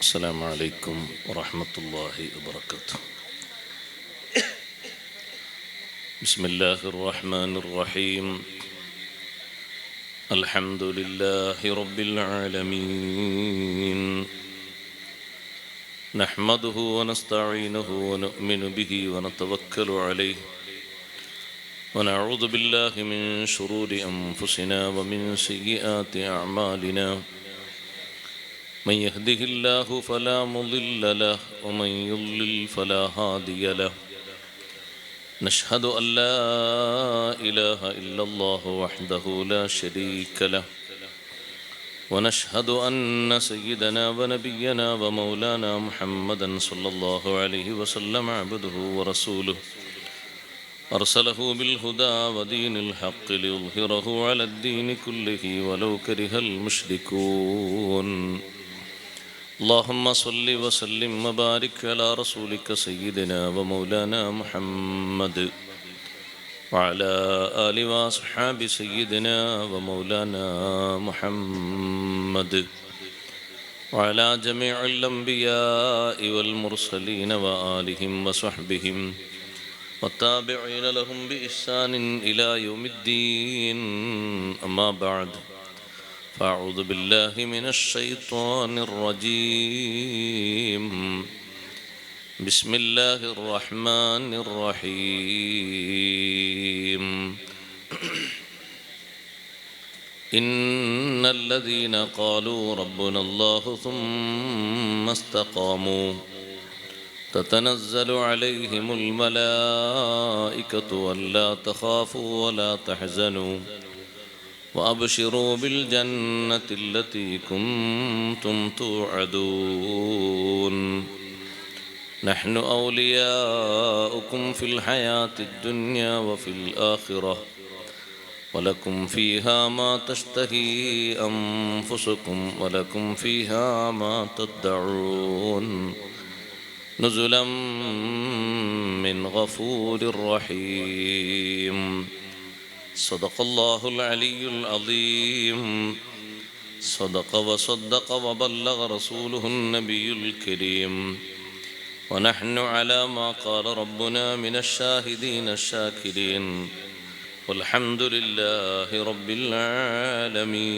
السلام عليكم ورحمة الله وبركاته. بسم الله الرحمن الرحيم. الحمد لله رب العالمين، نحمده ونستعينه ونؤمن به ونتوكل عليه، ونعوذ بالله من شرور أنفسنا ومن سيئات أعمالنا. من يهده الله فلا مضل له ومن يضلل فلا هادي له. نشهد أن لا إله إلا الله وحده لا شريك له، ونشهد أن سيدنا ونبينا ومولانا محمدا صلى الله عليه وسلم عبده ورسوله، أرسله بالهدى ودين الحق ليظهره على الدين كله ولو كره المشركون. اللهم صل وسلم وبارك على رسولك سيدنا ومولانا محمد وعلى آل وأصحاب سيدنا ومولانا محمد وعلى جميع الأنبياء والمرسلين وآلهم وصحبهم والتابعين لهم بإحسان إلى يوم الدين. أما بعد، فأعوذ بالله من الشيطان الرجيم. بسم الله الرحمن الرحيم. إن الذين قالوا ربنا الله ثم استقاموا تتنزل عليهم الملائكة ألا تخافوا ولا تحزنوا وأبشروا بالجنة التي كنتم توعدون. نحن أولياؤكم في الحياة الدنيا وفي الآخرة، ولكم فيها ما تشتهي أنفسكم ولكم فيها ما تدعون، نزلا من غفور رحيم. صدق الله العلي العظيم. صدق وصدق وبلغ رسوله النبي الكريم، ونحن على ما قال ربنا من الشاهدين الشاكرين، والحمد لله رب العالمين.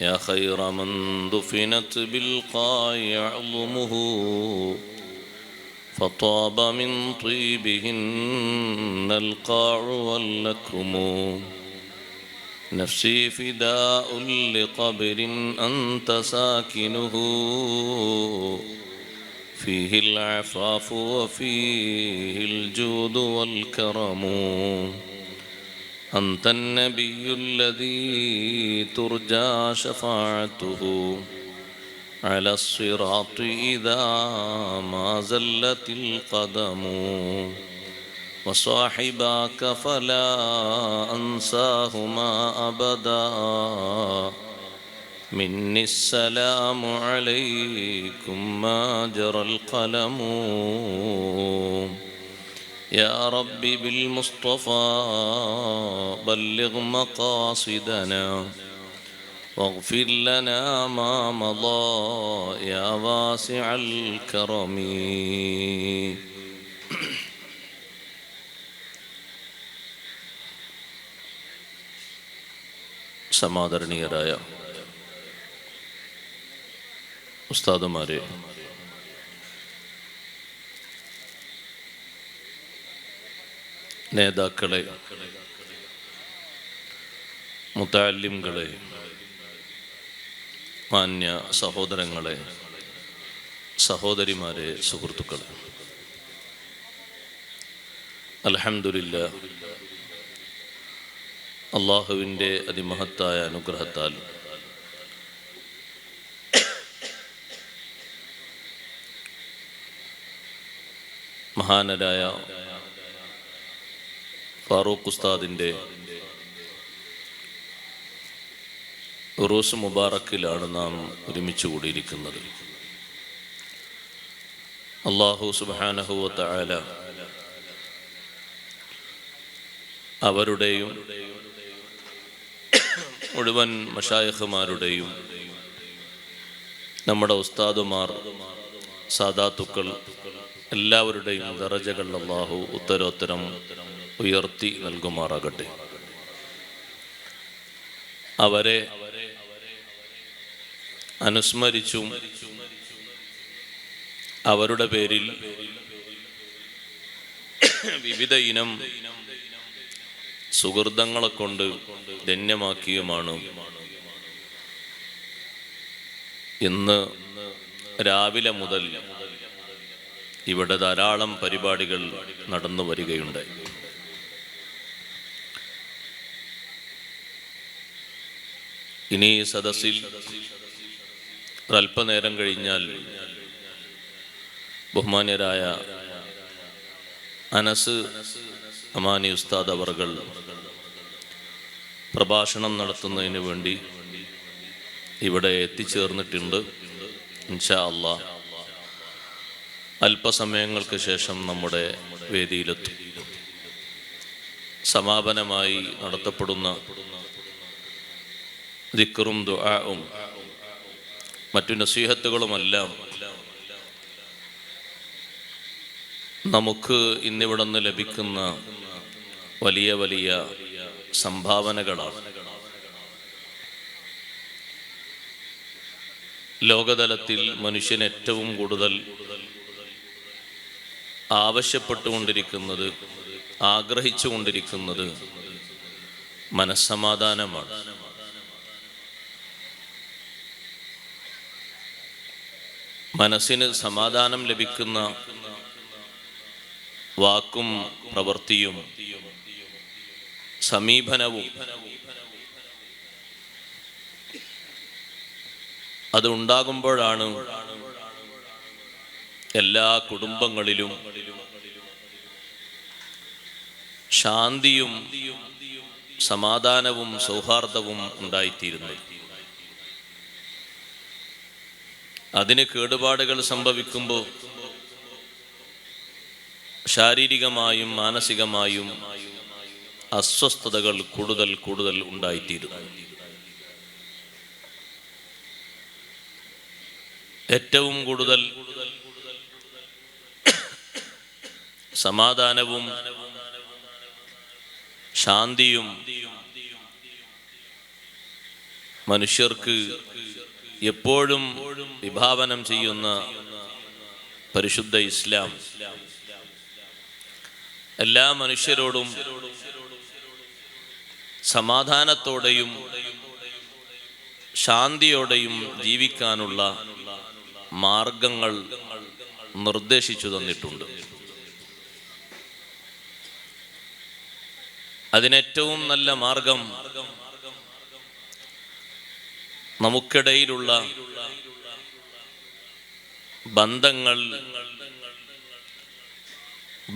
يا خير من دفنت بالقاع عظمه، فطاب من طيبهن القاع واللكم. نفسي فداء لقبر أنت ساكنه، فيه العفاف وفيه الجود والكرم. أنت النبي الذي ترجى شفاعته على الصراط إذا ما زلت القدم. وصاحباك فلا أنساهما أبدا، مني السلام عليكم ما جرى القلم. يا رب بالمصطفى بلغ مقاصدنا، واغفر لنا ما مضى يا واسع الكرم. സമാദരണീയരായ ഉസ്താദുമാരെ, നേതാക്കളെ, മുതഅല്ലിംകളെ, മാന്യ സഹോദരങ്ങളെ, സഹോദരിമാരെ, സുഹൃത്തുക്കളെ, അൽഹംദുലില്ലാഹ്, അള്ളാഹുവിൻ്റെ അതിമഹത്തായ അനുഗ്രഹത്താൽ മഹാനരായ ഫാറൂഖ് ഉസ്താദിൻ്റെ ഉറൂസ് മുബാറക്കിലാണ് നാം ഒരുമിച്ച് കൂടിയിരിക്കുന്നത്. അല്ലാഹു സുബ്ഹാനഹു വ തആല അവരുടെയും മുഴുവൻ മശായിഖുമാരുടെയും നമ്മുടെ ഉസ്താദുമാർ, സാദാത്തുക്കൾ എല്ലാവരുടെയും ദറജകൾ അല്ലാഹു ഉത്തരോത്തരം ഉയർത്തി നൽകുമാറാകട്ടെ. അവരെ അനുസ്മരിച്ചും അവരുടെ പേരിൽ വിവിധ ഇനം സുഹൃതങ്ങളെ കൊണ്ട് ധന്യമാക്കിയുമാണ് ഇന്ന് രാവിലെ മുതൽ ഇവിടെ ധാരാളം പരിപാടികൾ നടന്നു വരികയുണ്ടായി. ഇനി ഈ സദസ്സിൽ ഒരല്പനേരം കഴിഞ്ഞാൽ ബഹുമാന്യരായ അനസ് അമാനി ഉസ്താദ് അവർകൾ പ്രഭാഷണം നടത്തുന്നതിന് വേണ്ടി ഇവിടെ എത്തിച്ചേർന്നിട്ടുണ്ട്. ഇൻഷാ അല്ലാഹ് അല്പസമയങ്ങൾക്ക് ശേഷം നമ്മുടെ വേദിയിലെത്തും. സമാപനമായി നടത്തപ്പെടുന്ന ദിക്റും ദുആഉം മറ്റു നസീഹത്തുകളുമെല്ലാം നമുക്ക് ഇന്നിവിടെ നിന്ന് ലഭിക്കുന്ന വലിയ വലിയ സംഭാവനകളാണ്. ലോകതലത്തിൽ മനുഷ്യൻ ഏറ്റവും കൂടുതൽ ആവശ്യപ്പെട്ടുകൊണ്ടിരിക്കുന്നത്, ആഗ്രഹിച്ചുകൊണ്ടിരിക്കുന്നത് മനസ്സമാധാനമാണ്. മനസ്സിന് സമാധാനം ലഭിക്കുന്ന വാക്കും പ്രവൃത്തിയും സമീപനവും അത് ഉണ്ടാകുമ്പോഴാണ് എല്ലാ കുടുംബങ്ങളിലും ശാന്തിയും സമാധാനവും സൗഹാർദ്ദവും ഉണ്ടായിത്തീരുന്നത്. അതിന് കേടുപാടുകൾ സംഭവിക്കുമ്പോൾ ശാരീരികമായും മാനസികമായും അസ്വസ്ഥതകൾ കൂടുതൽ കൂടുതൽ ഉണ്ടായിത്തീരുന്നു. ഏറ്റവും കൂടുതൽ സമാധാനവും ശാന്തിയും മനുഷ്യർക്ക് എപ്പോഴും വിഭാവനം ചെയ്യുന്ന പരിശുദ്ധ ഇസ്ലാം എല്ലാ മനുഷ്യരോടും സമാധാനത്തോടെയും ശാന്തിയോടെയും ജീവിക്കാനുള്ള മാർഗങ്ങൾ നിർദ്ദേശിച്ചു തന്നിട്ടുണ്ട്. അതിനേറ്റവും നല്ല മാർഗം നമുക്കിടയിലുള്ള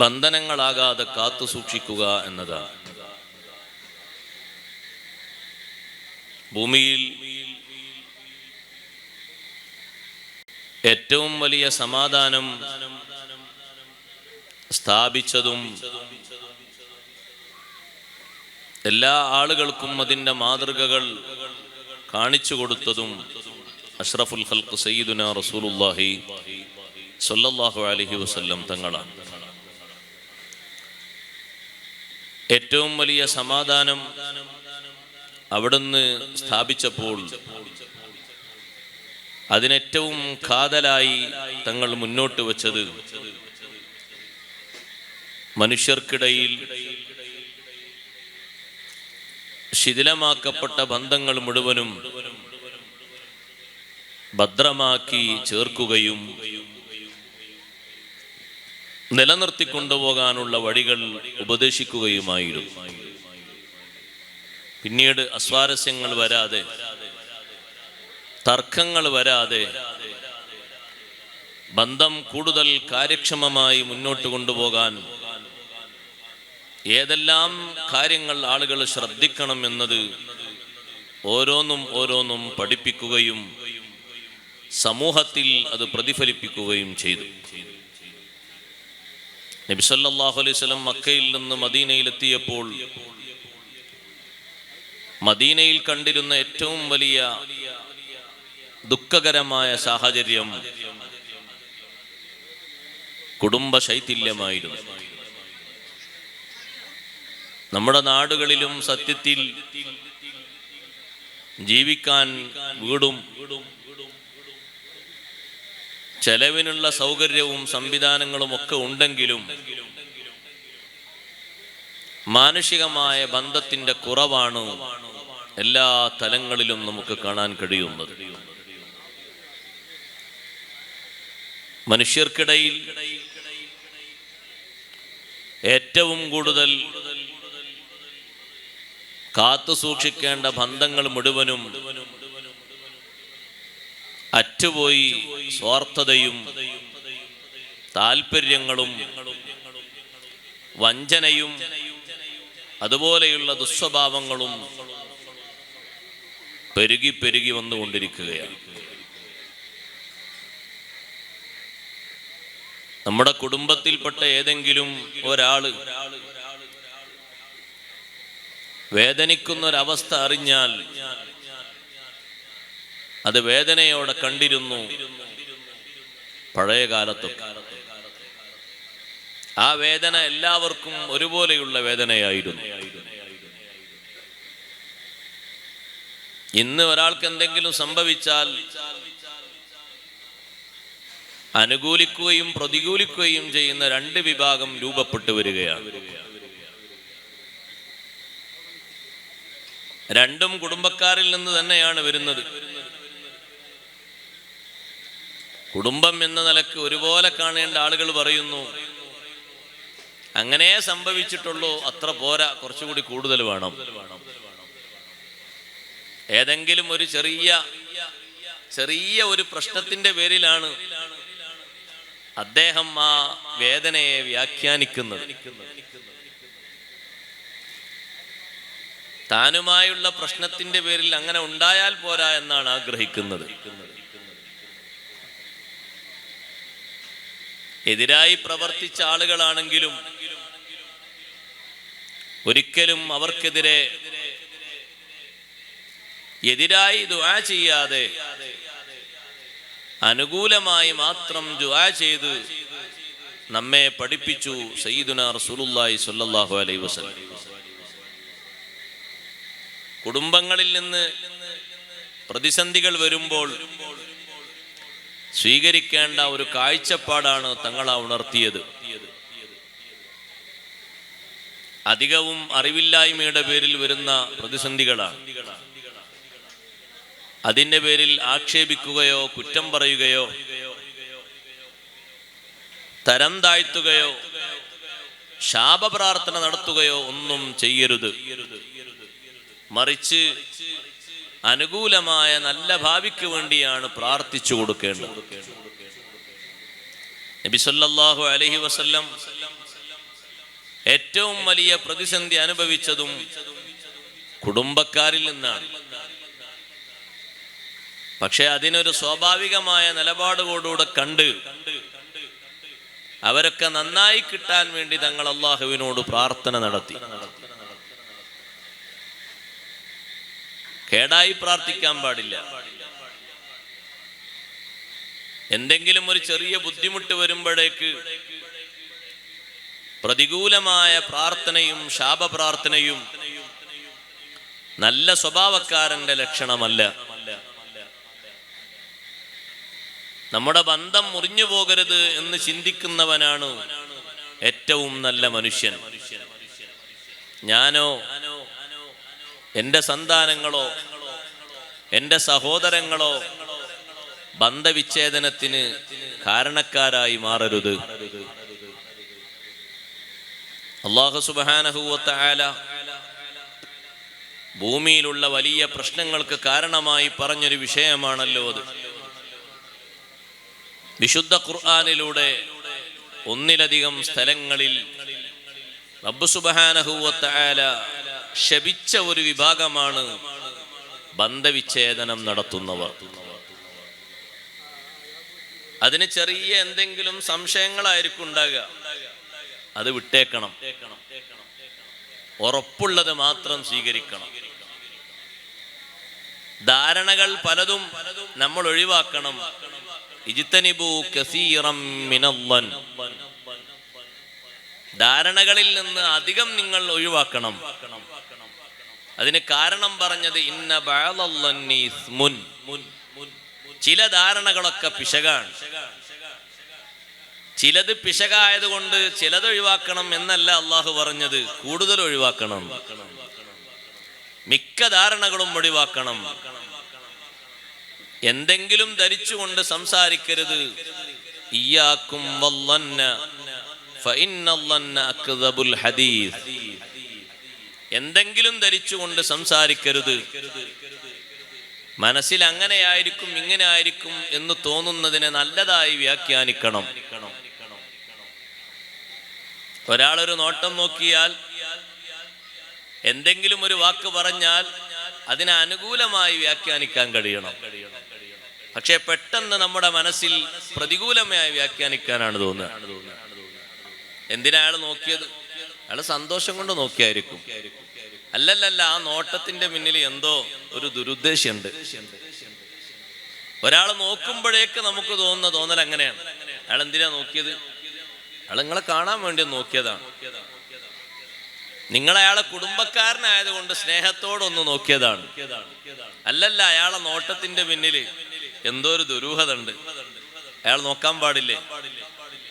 ബന്ധനങ്ങളാകാതെ കാത്തു സൂക്ഷിക്കുക എന്നതാണ്. ഭൂമിയിൽ ഏറ്റവും വലിയ സമാധാനം സ്ഥാപിച്ചതും എല്ലാ ആളുകൾക്കും അതിൻ്റെ മാതൃകകൾ കാണിച്ചു കൊടുത്തതും അഷ്റഫുൽ ഖൽഖ് സയ്യിദുനാ റസൂലുള്ളാഹി സ്വല്ലല്ലാഹു അലൈഹി വസല്ലം തങ്ങളാണ്. ഏറ്റവും വലിയ സമാധാനം അവിടുന്ന് സ്ഥാപിച്ചപ്പോൾ അതിനേറ്റവും കാതലായി തങ്ങൾ മുന്നോട്ട് വച്ചത് മനുഷ്യർക്കിടയിൽ ശിഥിലമാക്കപ്പെട്ട ബന്ധങ്ങൾ മുഴുവനും ഭദ്രമാക്കി ചേർക്കുകയും നിലനിർത്തിക്കൊണ്ടുപോകാനുള്ള വഴികൾ ഉപദേശിക്കുകയുമായിരുന്നു. പിന്നീട് അസ്വാരസ്യങ്ങൾ വരാതെ, തർക്കങ്ങൾ വരാതെ ബന്ധം കൂടുതൽ കാര്യക്ഷമമായി മുന്നോട്ട് കൊണ്ടുപോകാൻ ഏതെല്ലാം കാര്യങ്ങൾ ആളുകൾ ശ്രദ്ധിക്കണം എന്നത് ഓരോന്നും പഠിപ്പിക്കുകയും സമൂഹത്തിൽ അത് പ്രതിഫലിപ്പിക്കുകയും ചെയ്തു. നബി സല്ലല്ലാഹു അലൈഹി വസല്ലം മക്കയിൽ നിന്ന് മദീനയിലെത്തിയപ്പോൾ മദീനയിൽ കണ്ടിരുന്ന ഏറ്റവും വലിയ ദുഃഖകരമായ സാഹചര്യം കുടുംബ ശൈഥില്യമായിരുന്നു. നമ്മുടെ നാടുകളിലും സത്യത്തിൽ ജീവിക്കാൻ വീടും ചെലവിനുള്ള സൗകര്യവും സംവിധാനങ്ങളും ഒക്കെ ഉണ്ടെങ്കിലും മാനുഷികമായ ബന്ധത്തിന്റെ കുറവാണ് എല്ലാ തലങ്ങളിലും നമുക്ക് കാണാൻ കഴിയുന്നത്. മനുഷ്യർക്കിടയിൽ ഏറ്റവും കൂടുതൽ കാത്തു സൂക്ഷിക്കേണ്ട ബന്ധങ്ങൾ മുഴുവനും അറ്റുപോയി സ്വാർത്ഥതയും താല്പര്യങ്ങളും വഞ്ചനയും അതുപോലെയുള്ള ദുസ്വഭാവങ്ങളും പെരുകി പെരുകി വന്നുകൊണ്ടിരിക്കുകയാണ്. നമ്മുടെ കുടുംബത്തിൽപ്പെട്ട ഏതെങ്കിലും ഒരാള് വേദനിക്കുന്നൊരവസ്ഥ അറിഞ്ഞാൽ അത് വേദനയോടെ കണ്ടിരുന്നു പഴയ കാലത്തൊക്കെ. ആ വേദന എല്ലാവർക്കും ഒരുപോലെയുള്ള വേദനയായിരുന്നു. ഇന്ന് ഒരാൾക്ക് എന്തെങ്കിലും സംഭവിച്ചാൽ അനുകൂലിക്കുകയും പ്രതികൂലിക്കുകയും ചെയ്യുന്ന രണ്ട് വിഭാഗം രൂപപ്പെട്ടു വരികയാണ്. രണ്ടും കുടുംബക്കാരിൽ നിന്ന് തന്നെയാണ് വരുന്നത്. കുടുംബം എന്ന നിലക്ക് ഒരുപോലെ കാണേണ്ട ആളുകൾ പറയുന്നു, അങ്ങനെ സംഭവിച്ചിട്ടുള്ളൂ, അത്ര പോരാ, കുറച്ചുകൂടി കൂടുതൽ വേണം. ഏതെങ്കിലും ഒരു ചെറിയ ഒരു പ്രശ്നത്തിന്റെ പേരിലാണ് അദ്ദേഹം ആ വേദനയെ വ്യാഖ്യാനിക്കുന്നത്. താനുമായുള്ള പ്രശ്നത്തിന്റെ പേരിൽ അങ്ങനെ ഉണ്ടായാൽ പോരാ എന്നാണ് ആഗ്രഹിക്കുന്നത്. എതിരായി പ്രവർത്തിച്ച ആളുകളാണെങ്കിലും ഒരിക്കലും അവർക്കെതിരെ എതിരായി ദുആ ചെയ്യാതെ അനുകൂലമായി മാത്രം ദുആ ചെയ്ത് നമ്മെ പഠിപ്പിച്ചു സയ്യിദുനാ റസൂലുള്ളാഹി സ്വല്ലല്ലാഹു അലൈഹി വസല്ലം. കുടുംബങ്ങളിൽ നിന്ന് പ്രതിസന്ധികൾ വരുമ്പോൾ സ്വീകരിക്കേണ്ട ഒരു കാഴ്ചപ്പാടാണ് തങ്ങൾ ഉണർത്തിയത്. അധികവും അറിവില്ലായ്മയുടെ പേരിൽ വരുന്ന പ്രതിസന്ധികളാണ്. അതിന്റെ പേരിൽ ആക്ഷേപിക്കുകയോ കുറ്റം പറയുകയോ തരം താഴ്ത്തുകയോ ശാപപ്രാർത്ഥന നടത്തുകയോ ഒന്നും ചെയ്യരുത്. മറിച്ച് അനുകൂലമായ നല്ല ഭാവിക്ക് വേണ്ടിയാണ് പ്രാർത്ഥിച്ചു കൊടുക്കേണ്ടത്. നബി സല്ലല്ലാഹു അലൈഹി വസല്ലം ഏറ്റവും വലിയ പ്രതിസന്ധി അനുഭവിച്ചതും കുടുംബക്കാരിൽ നിന്നാണ്. പക്ഷെ അതിനൊരു സ്വാഭാവികമായ നിലപാടുകൂടെ കണ്ട് അവരൊക്കെ നന്നായി കിട്ടാൻ വേണ്ടി തങ്ങൾ അള്ളാഹുവിനോട് പ്രാർത്ഥന നടത്തി. കേടായി പ്രാർത്ഥിക്കാൻ പാടില്ല. എന്തെങ്കിലും ഒരു ചെറിയ ബുദ്ധിമുട്ട് വരുമ്പോഴേക്ക് പ്രതികൂലമായ പ്രാർത്ഥനയും ശാപപ്രാർത്ഥനയും നല്ല സ്വഭാവക്കാരന്റെ ലക്ഷണമല്ല. നമ്മുടെ ബന്ധം മുറിഞ്ഞു പോകരുത് എന്ന് ചിന്തിക്കുന്നവനാണ് ഏറ്റവും നല്ല മനുഷ്യൻ. ഞാനോ എൻ്റെ സന്താനങ്ങളോ എൻ്റെ സഹോദരങ്ങളോ ബന്ധവിച്ഛേദനത്തിന് കാരണക്കാരായി മാറരുത്. അല്ലാഹു സുബ്ഹാനഹു വ തആല ഭൂമിയിലുള്ള വലിയ പ്രശ്നങ്ങൾക്ക് കാരണമായി പറഞ്ഞൊരു വിഷയമാണല്ലോ അത്. വിശുദ്ധ ഖുർആനിലൂടെ ഒന്നിലധികം സ്ഥലങ്ങളിൽ റബ്ബ് സുബ്ഹാനഹു വ തആല ശപിച്ച ഒരു വിഭാഗമാണ് ബന്ധവിച്ഛേദനം നടത്തുന്നവർ. അതിന് ചെറിയ എന്തെങ്കിലും സംശയങ്ങളായിരിക്കും ഉണ്ടാകുക. അത് വിട്ടേക്കണം. ഉറപ്പുള്ളത് മാത്രം സ്വീകരിക്കണം. ധാരണകൾ പലതും നമ്മൾ ഒഴിവാക്കണം. ഇജ്തനിബു കസീറം മിനല്ലൻ, ധാരണകളിൽ നിന്ന് അധികം നിങ്ങൾ ഒഴിവാക്കണം. അതിന് കാരണം പറഞ്ഞത് ഇന്ന ബഅദല്ലന്നി ഇസ്മുൻ, ചില ധാരണകളൊക്കെ പിശകാണ്. ചിലത് പിശകായതുകൊണ്ട് ചിലത് ഒഴിവാക്കണം എന്നല്ല അള്ളാഹു പറഞ്ഞത്, കൂടുതൽ ഒഴിവാക്കണം. മിക്ക ധാരണകളും ഒഴിവാക്കണം. എന്തെങ്കിലും ധരിച്ചുകൊണ്ട് സംസാരിക്കരുത്. ഇയ്യാക്കും വല്ലന്ന ഫഇന്നല്ലന്ന അക്ദബുൽ ഹദീസ്, എന്തെങ്കിലും ധരിച്ചുകൊണ്ട് സംസാരിക്കരുത്. മനസ്സിൽ അങ്ങനെയായിരിക്കും ഇങ്ങനെ ആയിരിക്കും എന്ന് തോന്നുന്നതിനെ നല്ലതായി വ്യാഖ്യാനിക്കണം. ഒരാളൊരു നോട്ടം നോക്കിയാൽ എന്തെങ്കിലും ഒരു വാക്ക് പറഞ്ഞാൽ അതിനെ അനുകൂലമായി വ്യാഖ്യാനിക്കാൻ കഴിയണം. പക്ഷെ പെട്ടെന്ന് നമ്മുടെ മനസ്സിൽ പ്രതികൂലമായി വ്യാഖ്യാനിക്കാനാണ് തോന്നുന്നത്. എന്തിനാ അയാൾ നോക്കിയത്? അയാൾ സന്തോഷം കൊണ്ട് നോക്കിയായിരിക്കും. അല്ലല്ല, ആ നോട്ടത്തിന്റെ പിന്നിൽ എന്തോ ഒരു ദുരുദ്ദേശമുണ്ട്. ഒരാൾ നോക്കുമ്പോഴേക്ക് നമുക്ക് തോന്നുന്ന തോന്നൽ അങ്ങനെയാണ്. അയാൾ എന്തിനാ നോക്കിയത്? അയാൾ നിങ്ങളെ കാണാൻ വേണ്ടി നോക്കിയതാണ്. നിങ്ങൾ അയാളെ കുടുംബക്കാരനായതുകൊണ്ട് സ്നേഹത്തോടൊന്ന് നോക്കിയതാണ്. അല്ലല്ല, അയാളെ നോട്ടത്തിന്റെ പിന്നിൽ എന്തോ ഒരു ദുരൂഹത ഉണ്ട്. അയാൾ നോക്കാൻ പാടില്ലേ?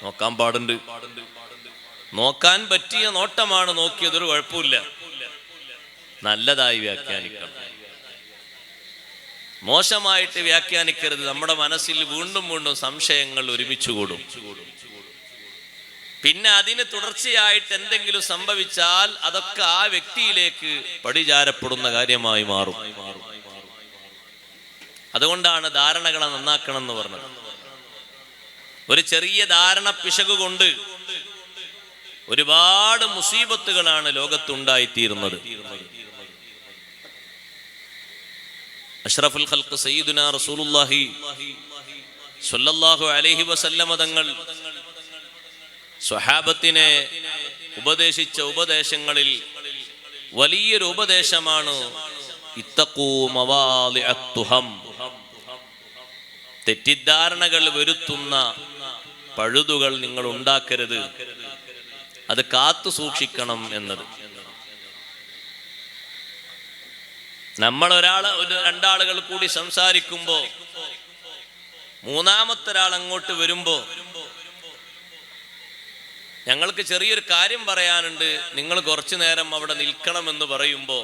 നോക്കാൻ പാടുണ്ട്. നോക്കാൻ പറ്റിയ നോട്ടമാണ് നോക്കിയത്, ഒരു കുഴപ്പമില്ല. നല്ലതായി വ്യാഖ്യാനിക്കണം, മോശമായിട്ട് വ്യാഖ്യാനിക്കരുത്. നമ്മുടെ മനസ്സിൽ വീണ്ടും വീണ്ടും സംശയങ്ങൾ ഒരുമിച്ച് കൂടും. പിന്നെ അതിന് തുടർച്ചയായിട്ട് എന്തെങ്കിലും സംഭവിച്ചാൽ അതൊക്കെ ആ വ്യക്തിയിലേക്ക് പടിചാരപ്പെടുന്ന കാര്യമായി മാറും. അതുകൊണ്ടാണ് ധാരണകളെ നന്നാക്കണം എന്ന് പറഞ്ഞത്. ഒരു ചെറിയ ധാരണ പിശക് കൊണ്ട് ഒരുപാട് മുസീബത്തുകളാണ് ലോകത്തുണ്ടായിത്തീരുന്നത്. അഷ്റഫുൽ ഖൽഖ് സയ്യിദുനാ റസൂലുള്ളാഹി സ്വല്ലല്ലാഹു അലൈഹി വസല്ലമ തങ്ങൾ സ്വഹാബത്തിനെ ഉപദേശിച്ച ഉപദേശങ്ങളിൽ വലിയൊരു ഉപദേശമാണ് ഇത്തഖൂ മവാദിഅത് തുഹം, തെറ്റിദ്ധാരണകൾ വരുത്തുന്ന പഴുതുകൾ നിങ്ങൾ ഉണ്ടാക്കരുത്, അത് കാത്തു സൂക്ഷിക്കണം എന്നത്. നമ്മൾ രണ്ടാളുകൾ കൂടി സംസാരിക്കുമ്പോ മൂന്നാമത്തെ ഒരാൾ അങ്ങോട്ട് വരുമ്പോ ഞങ്ങൾക്ക് ചെറിയൊരു കാര്യം പറയാനുണ്ട്, നിങ്ങൾ കുറച്ചു നേരം അവിടെ നിൽക്കണമെന്ന് പറയുമ്പോ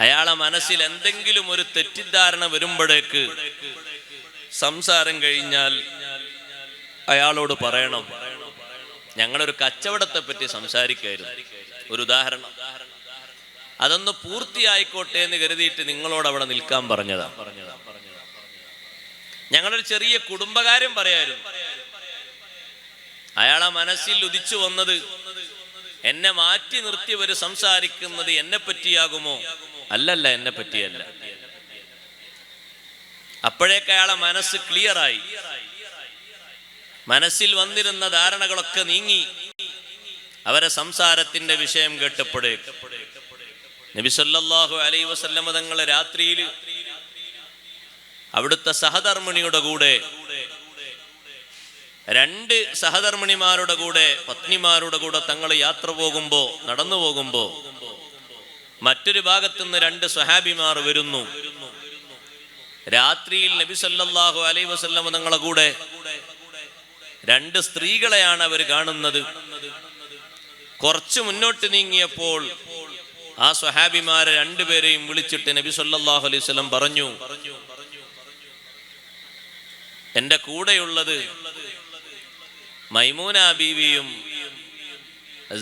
അയാളെ മനസ്സിൽ എന്തെങ്കിലും ഒരു തെറ്റിദ്ധാരണ വരുമ്പോഴേക്ക് സംസാരം കഴിഞ്ഞാൽ അയാളോട് പറയണം, ഞങ്ങളൊരു കച്ചവടത്തെ പറ്റി സംസാരിക്കായിരുന്നു, ഒരു ഉദാഹരണം, അതൊന്ന് പൂർത്തിയായിക്കോട്ടെ എന്ന് കരുതിയിട്ട് നിങ്ങളോട് അവിടെ നിൽക്കാൻ പറഞ്ഞതാ. ഞങ്ങളൊരു ചെറിയ കുടുംബകാര്യം പറയായിരുന്നു. അയാളെ മനസ്സിൽ ഉദിച്ചു വന്നത് എന്നെ മാറ്റി നിർത്തിയവര് സംസാരിക്കുന്നത് എന്നെ പറ്റിയാകുമോ? അല്ലല്ല, എന്നെ പറ്റിയല്ല. അപ്പോഴേക്ക് അയാളെ മനസ്സ് ക്ലിയറായി. മനസ്സിൽ വന്നിരുന്ന ധാരണകളൊക്കെ നീങ്ങി. അവരെ സംസാരത്തിന്റെ വിഷയം കേട്ടപ്പോഴേക്ക് നബി സല്ലല്ലാഹു അലൈഹി വസല്ലമ തങ്ങൾ രാത്രിയിൽ അവിടുത്തെ സഹധർമ്മിണിയുടെ കൂടെ, രണ്ട് സഹധർമ്മിണിമാരുടെ കൂടെ, പത്നിമാരുടെ കൂടെ തങ്ങൾ യാത്ര പോകുമ്പോ, നടന്നു പോകുമ്പോ മറ്റൊരു ഭാഗത്തുനിന്ന് രണ്ട് സ്വഹാബിമാർ വരുന്നു. രാത്രിയിൽ നബി സല്ലല്ലാഹു അലൈഹി വസല്ലമ തങ്ങളെ കൂടെ രണ്ട് സ്ത്രീകളെയാണ് അവർ കാണുന്നത്. കുറച്ച് മുന്നോട്ട് നീങ്ങിയപ്പോൾ ആ സ്വഹാബിമാരെ രണ്ടുപേരെയും വിളിച്ചിട്ട് നബി സല്ലല്ലാഹു അലൈഹി വസല്ലം പറഞ്ഞു, എന്റെ കൂടെയുള്ളത് മൈമൂന ബീവിയും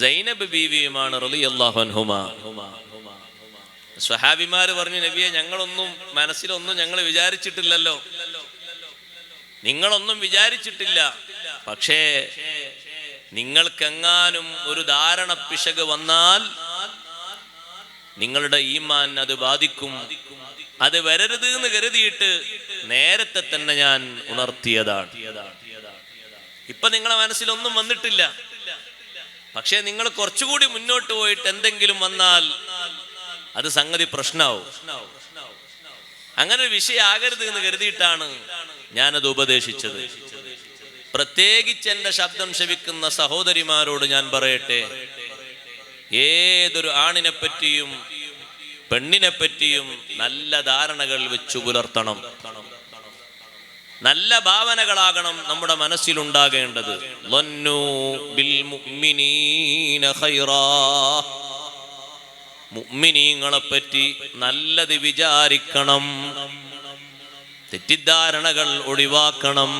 സൈനബ് ബീവിയുമാണ് റളിയല്ലാഹു അൻഹുമാ. സ്വഹാബിമാര് പറഞ്ഞു, നബിയെ, ഞങ്ങളൊന്നും മനസ്സിലൊന്നും ഞങ്ങൾ വിചാരിച്ചിട്ടില്ലല്ലോ, നിങ്ങളൊന്നും വിചാരിച്ചിട്ടില്ല. പക്ഷേ നിങ്ങൾക്കെങ്ങാനും ഒരു ധാരണ പിശക് വന്നാൽ നിങ്ങളുടെ ഈമാൻ അത് ബാധിക്കും. അത് വരരുത് എന്ന് കരുതിയിട്ട് നേരത്തെ തന്നെ ഞാൻ ഉണർത്തിയതാണ്. ഇപ്പൊ നിങ്ങളെ മനസ്സിലൊന്നും വന്നിട്ടില്ല. പക്ഷേ നിങ്ങൾ കുറച്ചുകൂടി മുന്നോട്ട് പോയിട്ട് എന്തെങ്കിലും വന്നാൽ അത് സംഗതി പ്രശ്നമാവും. അങ്ങനെ ഒരു വിഷയം ആകരുത് എന്ന് കരുതിയിട്ടാണ് ഞാനത് ഉപദേശിച്ചത്. പ്രത്യേകിച്ച് എൻ്റെ ശബ്ദം ശ്രവിക്കുന്ന സഹോദരിമാരോട് ഞാൻ പറയട്ടെ, ഏതൊരു ആണിനെ പറ്റിയും പെണ്ണിനെ പറ്റിയും നല്ല ധാരണകൾ വെച്ചു പുലർത്തണം. നല്ല ഭാവനകളാകണം നമ്മുടെ മനസ്സിലുണ്ടാകേണ്ടത്. മുഅ്മിനീങ്ങളെ പറ്റി നല്ലത് വിചാരിക്കണം, തെറ്റിദ്ധാരണകൾ ഒഴിവാക്കണം.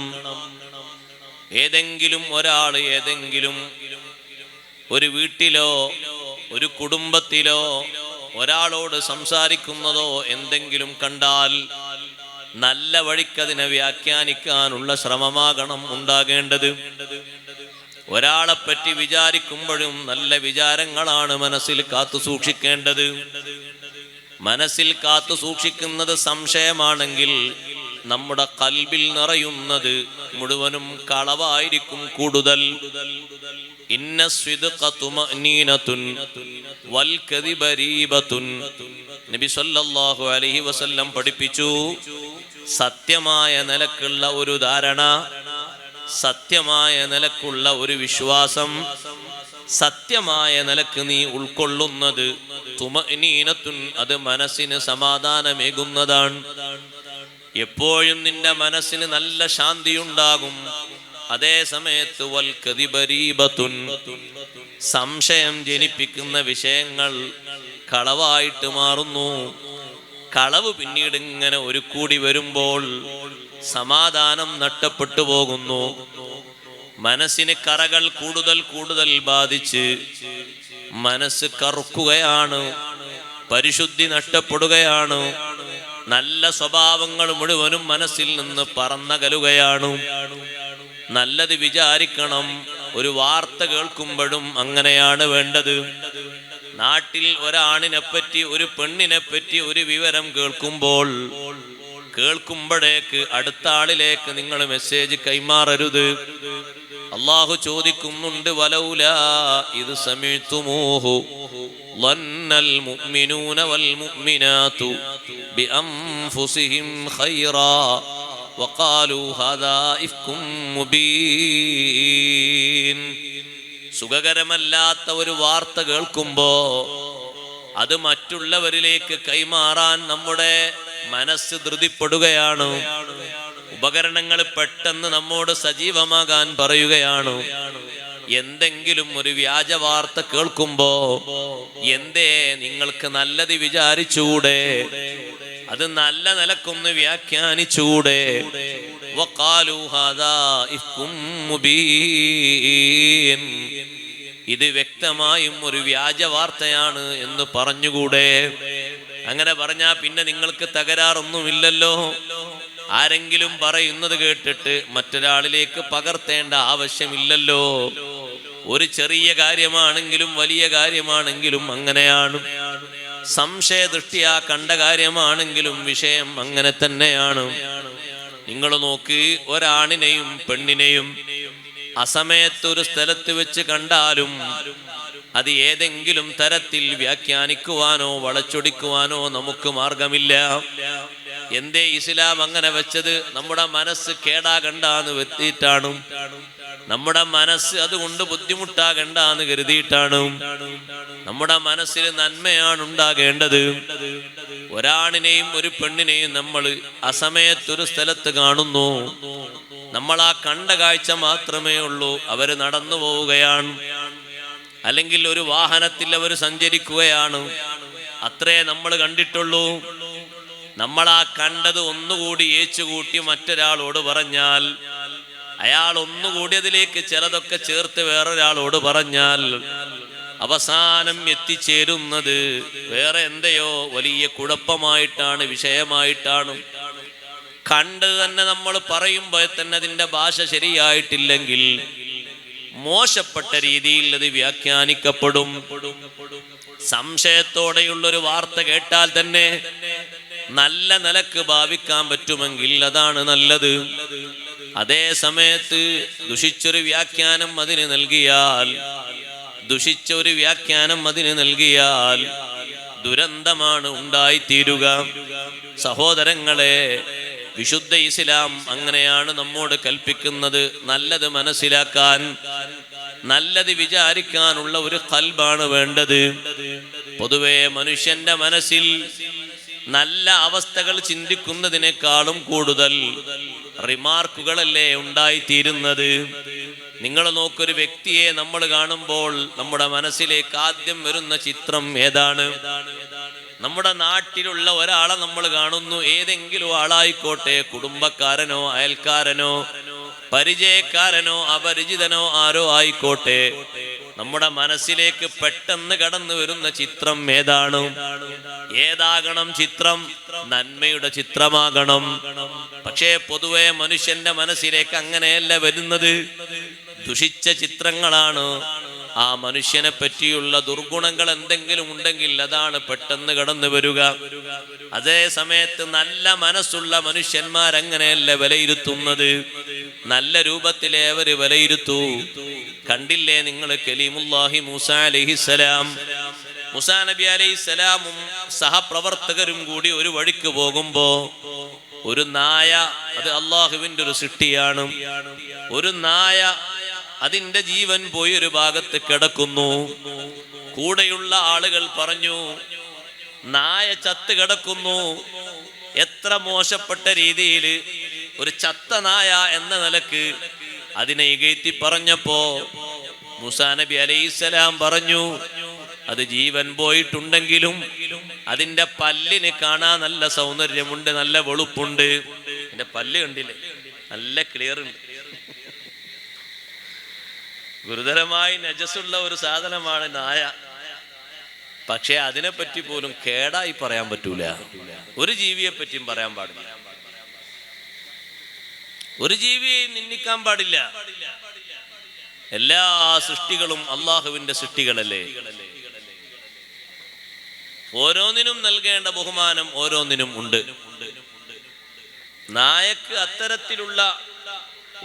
ഏതെങ്കിലും ഒരാൾ ഏതെങ്കിലും ഒരു വീട്ടിലോ ഒരു കുടുംബത്തിലോ ഒരാളോട് സംസാരിക്കുന്നതോ എന്തെങ്കിലും കണ്ടാൽ നല്ല വഴിക്കതിനെ വ്യാഖ്യാനിക്കാനുള്ള ശ്രമമാകണം ഉണ്ടാകേണ്ടത്. ഒരാളെപ്പറ്റി വിചാരിക്കുമ്പോഴും നല്ല വിചാരങ്ങളാണ് മനസ്സിൽ കാത്തു സൂക്ഷിക്കേണ്ടത്. മനസ്സിൽ കാത്തു സൂക്ഷിക്കുന്നത് സംശയമാണെങ്കിൽ നമ്മുടെ ഖൽബിൽ നിറയുന്നത് മുഴുവനും കളവായിരിക്കും കൂടുതൽ. ഇന്ന സ്വിദ്ഖ തുമഅനീനതുൻ വൽ കദിബരീബതുൻ. നബി സല്ലല്ലാഹു അലൈഹി വസല്ലം പഠിപ്പിച്ചു, സത്യമായ നിലക്കുള്ള ഒരു ധാരണ, സത്യമായ നിലക്കുള്ള ഒരു വിശ്വാസം, സത്യമായ നിലക്ക് നീ ഉൾക്കൊള്ളുന്നത് തുമഅനീനതുൻ, അത് മനസ്സിന് സമാധാനമേകുന്നതാണ്. എപ്പോഴും നിന്റെ മനസ്സിന് നല്ല ശാന്തിയുണ്ടാകും. അതേ സമയത്ത് വൽ കദിബ രീബതുൻ, സംശയം ജനിപ്പിക്കുന്ന വിഷയങ്ങൾ കളവായിട്ട് മാറുന്നു. കളവ് പിന്നീട് ഇങ്ങനെ ഒരു കൂടി വരുമ്പോൾ സമാധാനം നഷ്ടപ്പെട്ടു പോകുന്നു. മനസ്സിന് കറകൾ കൂടുതൽ കൂടുതൽ ബാധിച്ച് മനസ്സ് കറുക്കുകയാണ്, പരിശുദ്ധി നഷ്ടപ്പെടുകയാണ്. നല്ല സ്വഭാവങ്ങൾ മുഴുവനും മനസ്സിൽ നിന്ന് പറന്നകലുകയാണ്. നല്ലത് വിചാരിക്കണം. ഒരു വാർത്ത കേൾക്കുമ്പോഴും അങ്ങനെയാണ് വേണ്ടത്. നാട്ടിൽ ഒരാണിനെ പറ്റി ഒരു പെണ്ണിനെ പറ്റി ഒരു വിവരം കേൾക്കുമ്പോഴേക്ക് അടുത്ത ആളിലേക്ക് നിങ്ങൾ മെസ്സേജ് കൈമാറരുത്. അല്ലാഹു ചോദിക്കുന്നുണ്ട്, വലൗലാ ഇദ് സമീഅ്തുമൂഹു ളന്നൽ മുഅ്മിനൂന വൽ മുഅ്മിനാതു ബിഅൻഫുസിഹിം ഖൈറാ വഖാലൂ ഹാദാ ഇഫ്കും മുബീൻ. സുഖകരമല്ലാത്ത ഒരു വാർത്ത കേൾക്കുമ്പോ അത് മറ്റുള്ളവരിലേക്ക് കൈമാറാൻ നമ്മുടെ മനസ്സ് ധൃതിപ്പെടുകയാണ്. ഉപകരണങ്ങൾ പെട്ടെന്ന് നമ്മോട് സജീവമാകാൻ പറയുകയാണ്. എന്തെങ്കിലും ഒരു വ്യാജ വാർത്ത കേൾക്കുമ്പോ എന്തേ നിങ്ങൾക്ക് നല്ലത് വിചാരിച്ചൂടെ? അത് നല്ല നിലക്കൊന്ന് വ്യാഖ്യാനിച്ചൂടെ? വഖാലൂ ഹാദാ ഇഫ്കും മുബീൻ, ഇത് വ്യക്തമായും ഒരു വ്യാജ വാർത്തയാണ് എന്ന് പറഞ്ഞുകൂടെ? അങ്ങനെ പറഞ്ഞാ പിന്നെ നിങ്ങൾക്ക് തകരാറൊന്നുമില്ലല്ലോ. ആരെങ്കിലും പറയുന്നത് കേട്ടിട്ട് മറ്റൊരാളിലേക്ക് പകർത്തേണ്ട ആവശ്യമില്ലല്ലോ. ഒരു ചെറിയ കാര്യമാണെങ്കിലും വലിയ കാര്യമാണെങ്കിലും അങ്ങനെയാണ്. സംശയദൃഷ്ടിയാ കണ്ട കാര്യമാണെങ്കിലും വിഷയം അങ്ങനെ തന്നെയാണ്. നിങ്ങൾ നോക്ക്, ഒരാണിനെയും പെണ്ണിനെയും അസമയത്തൊരു സ്ഥലത്ത് വെച്ച് കണ്ടാലും അത് ഏതെങ്കിലും തരത്തിൽ വ്യാഖ്യാനിക്കുവാനോ വളച്ചൊടിക്കുവാനോ നമുക്ക് മാർഗമില്ല. എന്തേ ഇസ്ലാം അങ്ങനെ വെച്ചത്? നമ്മുടെ മനസ്സ് കേടാകണ്ടെന്ന് വരുത്തിയിട്ടാണ്. നമ്മുടെ മനസ്സ് അതുകൊണ്ട് ബുദ്ധിമുട്ടാകണ്ടെന്ന് കരുതിയിട്ടാണ്. നമ്മുടെ മനസ്സിൽ നന്മയാണ് ഉണ്ടാകേണ്ടത്. ഒരാണിനെയും ഒരു പെണ്ണിനെയും നമ്മൾ അസമയത്തൊരു സ്ഥലത്ത് കാണുന്നു, നമ്മൾ ആ കണ്ട കാഴ്ച മാത്രമേ ഉള്ളൂ. അവര് നടന്നു പോവുകയാണ്, അല്ലെങ്കിൽ ഒരു വാഹനത്തിൽ അവർ സഞ്ചരിക്കുകയാണ്, അത്രേ നമ്മൾ കണ്ടിട്ടുള്ളൂ. നമ്മൾ ആ കണ്ടത് ഒന്നുകൂടി ഏച്ചുകൂട്ടി മറ്റൊരാളോട് പറഞ്ഞാൽ, അയാൾ ഒന്നുകൂടി അതിലേക്ക് ചിലതൊക്കെ ചേർത്ത് വേറൊരാളോട് പറഞ്ഞാൽ അവസാനം എത്തിച്ചേരുന്നത് വേറെ എന്തെയോ വലിയ കുഴപ്പമായിട്ടാണ്, വിഷയമായിട്ടാണ്. കണ്ടത് തന്നെ നമ്മൾ പറയുമ്പോൾ തന്നെ അതിൻ്റെ ഭാഷ ശരിയായിട്ടില്ലെങ്കിൽ മോശപ്പെട്ട രീതിയിൽ അത് വ്യാഖ്യാനിക്കപ്പെടും. സംശയത്തോടെയുള്ളൊരു വാർത്ത കേട്ടാൽ തന്നെ നല്ല നിലക്ക് ഭാവിക്കാൻ പറ്റുമെങ്കിൽ അതാണ് നല്ലത്. അതേ സമയത്ത് ദുഷിച്ചൊരു വ്യാഖ്യാനം അതിന് നൽകിയാൽ ദുരന്തമാണ് ഉണ്ടായിത്തീരുക. സഹോദരങ്ങളെ, വിശുദ്ധ ഇസ്ലാം അങ്ങനെയാണ് നമ്മോട് കൽപ്പിക്കുന്നത്. നല്ലത് മനസ്സിലാക്കാൻ, നല്ലത് വിചാരിക്കാനുള്ള ഒരു ഖൽബാണ് വേണ്ടത്. പൊതുവെ മനുഷ്യന്റെ മനസ്സിൽ നല്ല അവസ്ഥകൾ ചിന്തിക്കുന്നതിനേക്കാളും കൂടുതൽ റിമാർക്കുകളല്ലേ ഉണ്ടായിത്തീരുന്നത്. നിങ്ങൾ നോക്കൊരു വ്യക്തിയെ നമ്മൾ കാണുമ്പോൾ നമ്മുടെ മനസ്സിലേക്ക് ആദ്യം വരുന്ന ചിത്രം ഏതാണ്? നമ്മുടെ നാട്ടിലുള്ള ഒരാളെ നമ്മൾ കാണുന്നു, ഏതെങ്കിലും ആളായിക്കോട്ടെ, കുടുംബക്കാരനോ അയൽക്കാരനോ പരിചയക്കാരനോ അപരിചിതനോ ആരോ ആയിക്കോട്ടെ, നമ്മുടെ മനസ്സിലേക്ക് പെട്ടെന്ന് കടന്നു വരുന്ന ചിത്രം ഏതാണ്? ഏതാകണം ചിത്രം? നന്മയുടെ ചിത്രമാകണം. പക്ഷേ പൊതുവെ മനുഷ്യന്റെ മനസ്സിലേക്ക് അങ്ങനെയല്ല വരുന്നത്, ദുഷിച്ച ചിത്രങ്ങളാണ്. ആ മനുഷ്യനെ പറ്റിയുള്ള ദുർഗുണങ്ങൾ എന്തെങ്കിലും ഉണ്ടെങ്കിൽ അതാണ് പെട്ടെന്ന് കടന്നു വരിക. അതേ സമയത്ത് നല്ല മനസ്സുള്ള മനുഷ്യന്മാരങ്ങനെയല്ല വിലയിരുത്തുന്നത്, നല്ല രൂപത്തിലെ അവര് വിലയിരുത്തൂ. കണ്ടില്ലേ നിങ്ങൾ കലീമുല്ലാഹി മൂസാ അലൈഹിസ്സലാം? മൂസാ നബി അലൈഹിസ്സലാമും സഹപ്രവർത്തകരും കൂടി ഒരു വഴിക്ക് പോകുമ്പോ ഒരു നായ, അത് അള്ളാഹുവിന്റെ ഒരു സൃഷ്ടിയാണ്, ഒരു നായ അതിന്റെ ജീവൻ പോയി ഒരു ഭാഗത്ത് കിടക്കുന്നു. കൂടെയുള്ള ആളുകൾ പറഞ്ഞു, നായ ചത്ത് കിടക്കുന്നു. എത്ര മോശപ്പെട്ട രീതിയിൽ ഒരു ചത്ത നായ എന്ന നിലക്ക് അതിനെ ഇകഴ്ത്തി പറഞ്ഞപ്പോ മൂസാ നബി അലൈഹിസ്സലാം പറഞ്ഞു, അത് ജീവൻ പോയിട്ടുണ്ടെങ്കിലും അതിന്റെ പല്ലിന് കാണാൻ നല്ല സൗന്ദര്യമുണ്ട്, നല്ല വെളുപ്പുണ്ട്. അതിന്റെ പല്ല് കണ്ടില്ലേ, നല്ല ക്ലിയർ ഉണ്ട്. ഗുരുതരമായി നജസുള്ള ഒരു സാധനമാണ് നായ. പക്ഷെ അതിനെപ്പറ്റി പോലും കേടായി പറയാൻ പറ്റൂല. ഒരു ജീവിയെ പറ്റിയും പറയാൻ പാടില്ല, ഒരു ജീവിയെ നിന്ദിക്കാൻ പാടില്ല. എല്ലാ സൃഷ്ടികളും അള്ളാഹുവിന്റെ സൃഷ്ടികളല്ലേ. ഓരോന്നിനും നൽകേണ്ട ബഹുമാനം ഓരോന്നിനും ഉണ്ട്. നായക്ക് അത്തരത്തിലുള്ള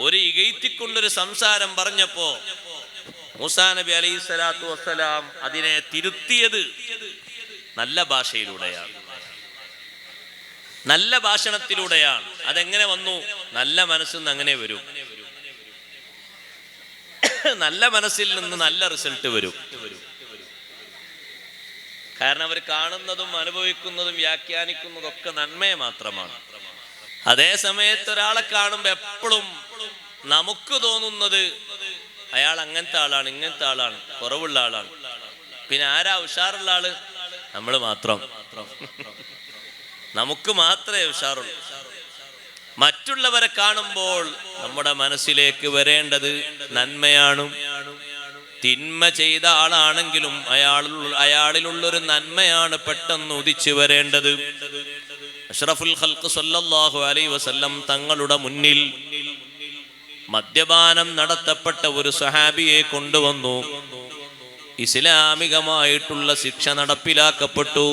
ഒരു ഇകഴ്ത്തിക്കൊണ്ടൊരു സംസാരം പറഞ്ഞപ്പോ മൂസാ നബി അലൈഹി സ്വലാത്തു വസ്സലാം അതിനെ തിരുത്തിയത് നല്ല ഭാഷയിലൂടെയാണ്, നല്ല ഭാഷണത്തിലൂടെയാണ്. അതെങ്ങനെ വന്നു? നല്ല മനസ്സിൽ നിന്ന് അങ്ങനെ വരും. നല്ല മനസ്സിൽ നിന്ന് നല്ല റിസൾട്ട് വരും. കാരണം അവർ കാണുന്നതും അനുഭവിക്കുന്നതും വ്യാഖ്യാനിക്കുന്നതും ഒക്കെ നന്മയെ മാത്രമാണ്. അതേ സമയത്ത് ഒരാളെ കാണുമ്പോ എപ്പോഴും നമുക്ക് തോന്നുന്നത് അയാൾ അങ്ങനത്തെ ആളാണ്, ഇങ്ങനത്തെ ആളാണ്, കുറവുള്ള ആളാണ്. പിന്നെ ആരാ ഉഷാറുള്ള ആള്? നമ്മൾ മാത്രം. നമുക്ക് മാത്രമേ ഉഷാറുള്ളൂ. മറ്റുള്ളവരെ കാണുമ്പോൾ നമ്മുടെ മനസ്സിലേക്ക് വരേണ്ടത് നന്മയാണ്. തിന്മ ചെയ്ത ആളാണെങ്കിലും അയാളിലുള്ളൊരു നന്മയാണ് പെട്ടെന്ന് ഉദിച്ചു വരേണ്ടത്. അഷ്റഫുൽ ഖൽഖ് സല്ലല്ലാഹു അലൈഹി വസല്ലം തങ്ങളുടെ മുന്നിൽ മദ്യപാനം നടത്തപ്പെട്ട ഒരു സ്വഹാബിയെ കൊണ്ടുവന്നു. ഇസ്ലാമികമായിട്ടുള്ള ശിക്ഷ നടപ്പിലാക്കപ്പെട്ടു.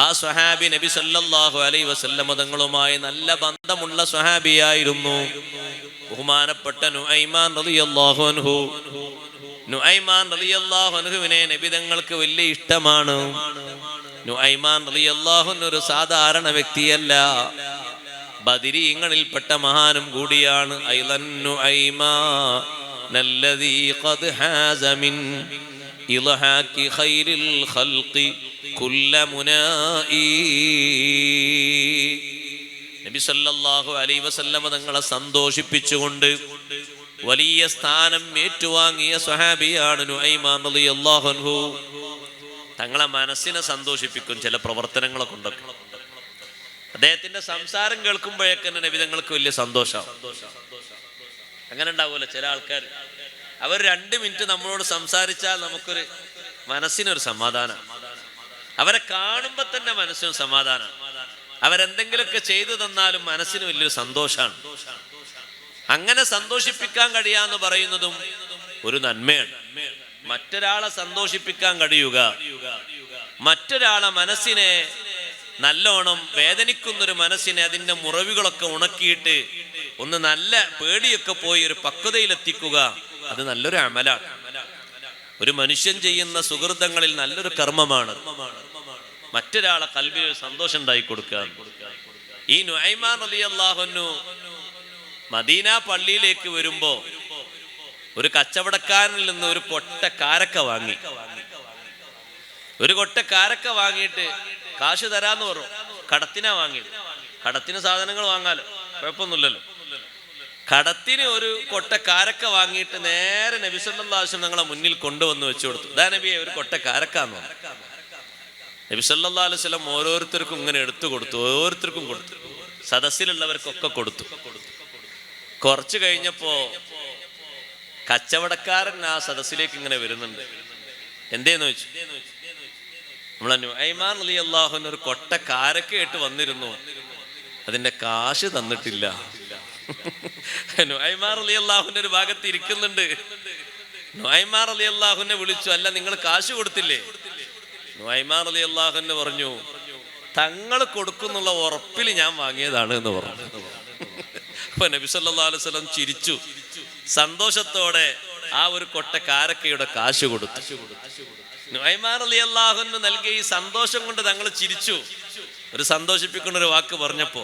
ആ സ്വഹാബി നബി സല്ലല്ലാഹു അലൈഹി വസല്ലം തങ്ങളുമായി നല്ല ബന്ധമുള്ള സ്വഹാബിയായിരുന്നു. ബഹുമാനപ്പെട്ട നുഐമാൻ റളിയല്ലാഹു അൻഹു. നുഐമാൻ റളിയല്ലാഹു അൻഹുവിനെ നബി തങ്ങൾക്ക് വലിയ ഇഷ്ടമാണ്. നുഐമാൻ റളിയല്ലാഹു അൻഹു ഒരു സാധാരണ വ്യക്തിയല്ല, ബദരീങ്ങളിൽപ്പെട്ട മഹാനും കൂടിയാണ്. ഐളൻ നുഐമാനല്ലദീ ഖദ് ഹാസ മിൻ ഇളഹാക്കി ഖൈറിൽ ഖൽഖി കുല്ല മുനാഇ. നബി സല്ലല്ലാഹു അലൈഹി വസല്ലം തങ്ങളെ സന്തോഷിപ്പിച്ചുകൊണ്ട് വലിയ സ്ഥാനം ഏറ്റുവാങ്ങിയ സ്വഹാബിയാണ് നുഐമാൻ റളിയല്ലാഹു അൻഹു. തങ്ങളെ മനസ്സിനെ സന്തോഷിപ്പിക്കും ചില പ്രവർത്തനങ്ങളെ കൊണ്ടൊക്കെ. അദ്ദേഹത്തിന്റെ സംസാരം കേൾക്കുമ്പോഴേക്ക് നബി തങ്ങൾക്ക് വലിയ സന്തോഷമാണ്. അങ്ങനെ ഉണ്ടാവുമല്ലോ ചില ആൾക്കാർ, അവർ 2 മിനിറ്റ് നമ്മളോട് സംസാരിച്ചാൽ നമുക്കൊരു മനസ്സിനൊരു സമാധാനം, അവരെ കാണുമ്പോ തന്നെ മനസ്സിന് സമാധാനം, അവരെന്തെങ്കിലുമൊക്കെ ചെയ്തു തന്നാലും മനസ്സിന് വലിയൊരു സന്തോഷമാണ്. അങ്ങനെ സന്തോഷിപ്പിക്കാൻ കഴിയാന്ന് പറയുന്നതും ഒരു നന്മയാണ്. മറ്റൊരാളെ സന്തോഷിപ്പിക്കാൻ കഴിയുക, മറ്റൊരാളെ മനസ്സിനെ നല്ലോണം വേദനിക്കുന്നൊരു മനസ്സിനെ അതിന്റെ മുറിവുകളൊക്കെ ഉണക്കിയിട്ട് ഒന്ന് നല്ല പേടിയൊക്കെ പോയി ഒരു പക്വതയിലെത്തിക്കുക, അത് നല്ലൊരു അമലാണ്. ഒരു മനുഷ്യൻ ചെയ്യുന്ന സുഹൃതങ്ങളിൽ നല്ലൊരു കർമ്മമാണ് മറ്റൊരാളെ കൽബിൽ ഒരു സന്തോഷം ഉണ്ടായി കൊടുക്കുക. ഈ നുഐമാൻ റളിയല്ലാഹു അൻഹു മദീന പള്ളിയിലേക്ക് വരുമ്പോ ഒരു കച്ചവടക്കാരനിൽ നിന്ന് ഒരു കൊട്ട കാരക്ക വാങ്ങി. ഒരു കൊട്ട കാരക്ക വാങ്ങിയിട്ട് കാശ് തരാന്ന് പറഞ്ഞു. കടത്തിനാ വാങ്ങിയത്. കടത്തിന് സാധനങ്ങൾ വാങ്ങാലോ, കുഴപ്പമൊന്നുമില്ലല്ലോ. കടത്തിന് ഒരു കൊട്ട കാരക്ക വാങ്ങിയിട്ട് നേരെ നബി സല്ലല്ലാഹു അലൈഹി വസല്ലം ഞങ്ങളെ മുന്നിൽ കൊണ്ടുവന്ന് വെച്ചു കൊടുത്തു. ദാ നബിയെ, ഒരു കൊട്ട കാരക്കാന്ന് പറഞ്ഞു. നബി സല്ലല്ലാഹു അലൈഹി വസല്ലം ഓരോരുത്തർക്കും ഇങ്ങനെ എടുത്തു കൊടുത്തു, ഓരോരുത്തർക്കും കൊടുത്തു, സദസ്സിലുള്ളവർക്കൊക്കെ കൊടുത്തു. കുറച്ചു കഴിഞ്ഞപ്പോ കച്ചവടക്കാരൻ ആ സദസ്സിലേക്ക് ഇങ്ങനെ വരുന്നുണ്ട്. എന്തേന്ന് ചോദിച്ചു. നമ്മളെ നുഐമാൻ റളിയല്ലാഹു അൻഹു ഒരു കൊട്ട കാരക്കയായിട്ട് വന്നിരുന്നു, അതിന്റെ കാശ് തന്നിട്ടില്ല. നുഐമാൻ റളിയല്ലാഹു അൻഹു ഒരു ഭാഗത്ത് ഇരിക്കുന്നുണ്ട്. നുഐമാൻ റളിയല്ലാഹു അൻഹു വിളിച്ചു, അല്ല നിങ്ങൾ കാശ് കൊടുത്തില്ലേ? നുഐമാൻ റളിയല്ലാഹു അൻഹു പറഞ്ഞു, തങ്ങൾ കൊടുക്കുന്നുള്ള ഉറപ്പിൽ ഞാൻ വാങ്ങിയതാണ് എന്ന് പറഞ്ഞു. അപ്പൊ നബി സല്ലല്ലാഹു അലൈഹി വസല്ലം ചിരിച്ചു, സന്തോഷത്തോടെ ആ ഒരു കൊട്ട കാരക്കയുടെ കാശ് കൊടുത്തു. നുഐമാൻ റളിയല്ലാഹു അൻഹു നൽകിയ ഈ സന്തോഷം കൊണ്ട് തങ്ങൾ ചിരിച്ചു. ഒരു സന്തോഷിപ്പിക്കുന്ന ഒരു വാക്ക് പറഞ്ഞപ്പോ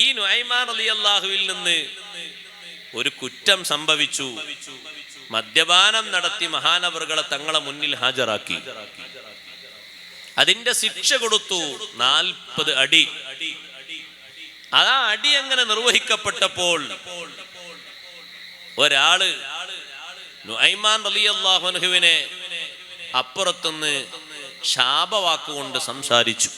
ഈ നുഐമാൻ റളിയല്ലാഹുവിൽ നിന്ന് ഒരു കുറ്റം സംഭവിച്ചു. മദ്യപാനം നടത്തി മഹാനവറുകളെ തങ്ങളെ മുന്നിൽ ഹാജരാക്കി. അതിന്റെ ശിക്ഷ കൊടുത്തു 40 അടി. ആ അടി അങ്ങനെ നിർവഹിക്കപ്പെട്ടപ്പോൾ ഒരാള് നുഐമാൻ റളിയല്ലാഹു അൻഹുവിനെ അപ്പുറത്തുനിന്ന് ശാപവാക്കുകൊണ്ട് സംസാരിച്ചു,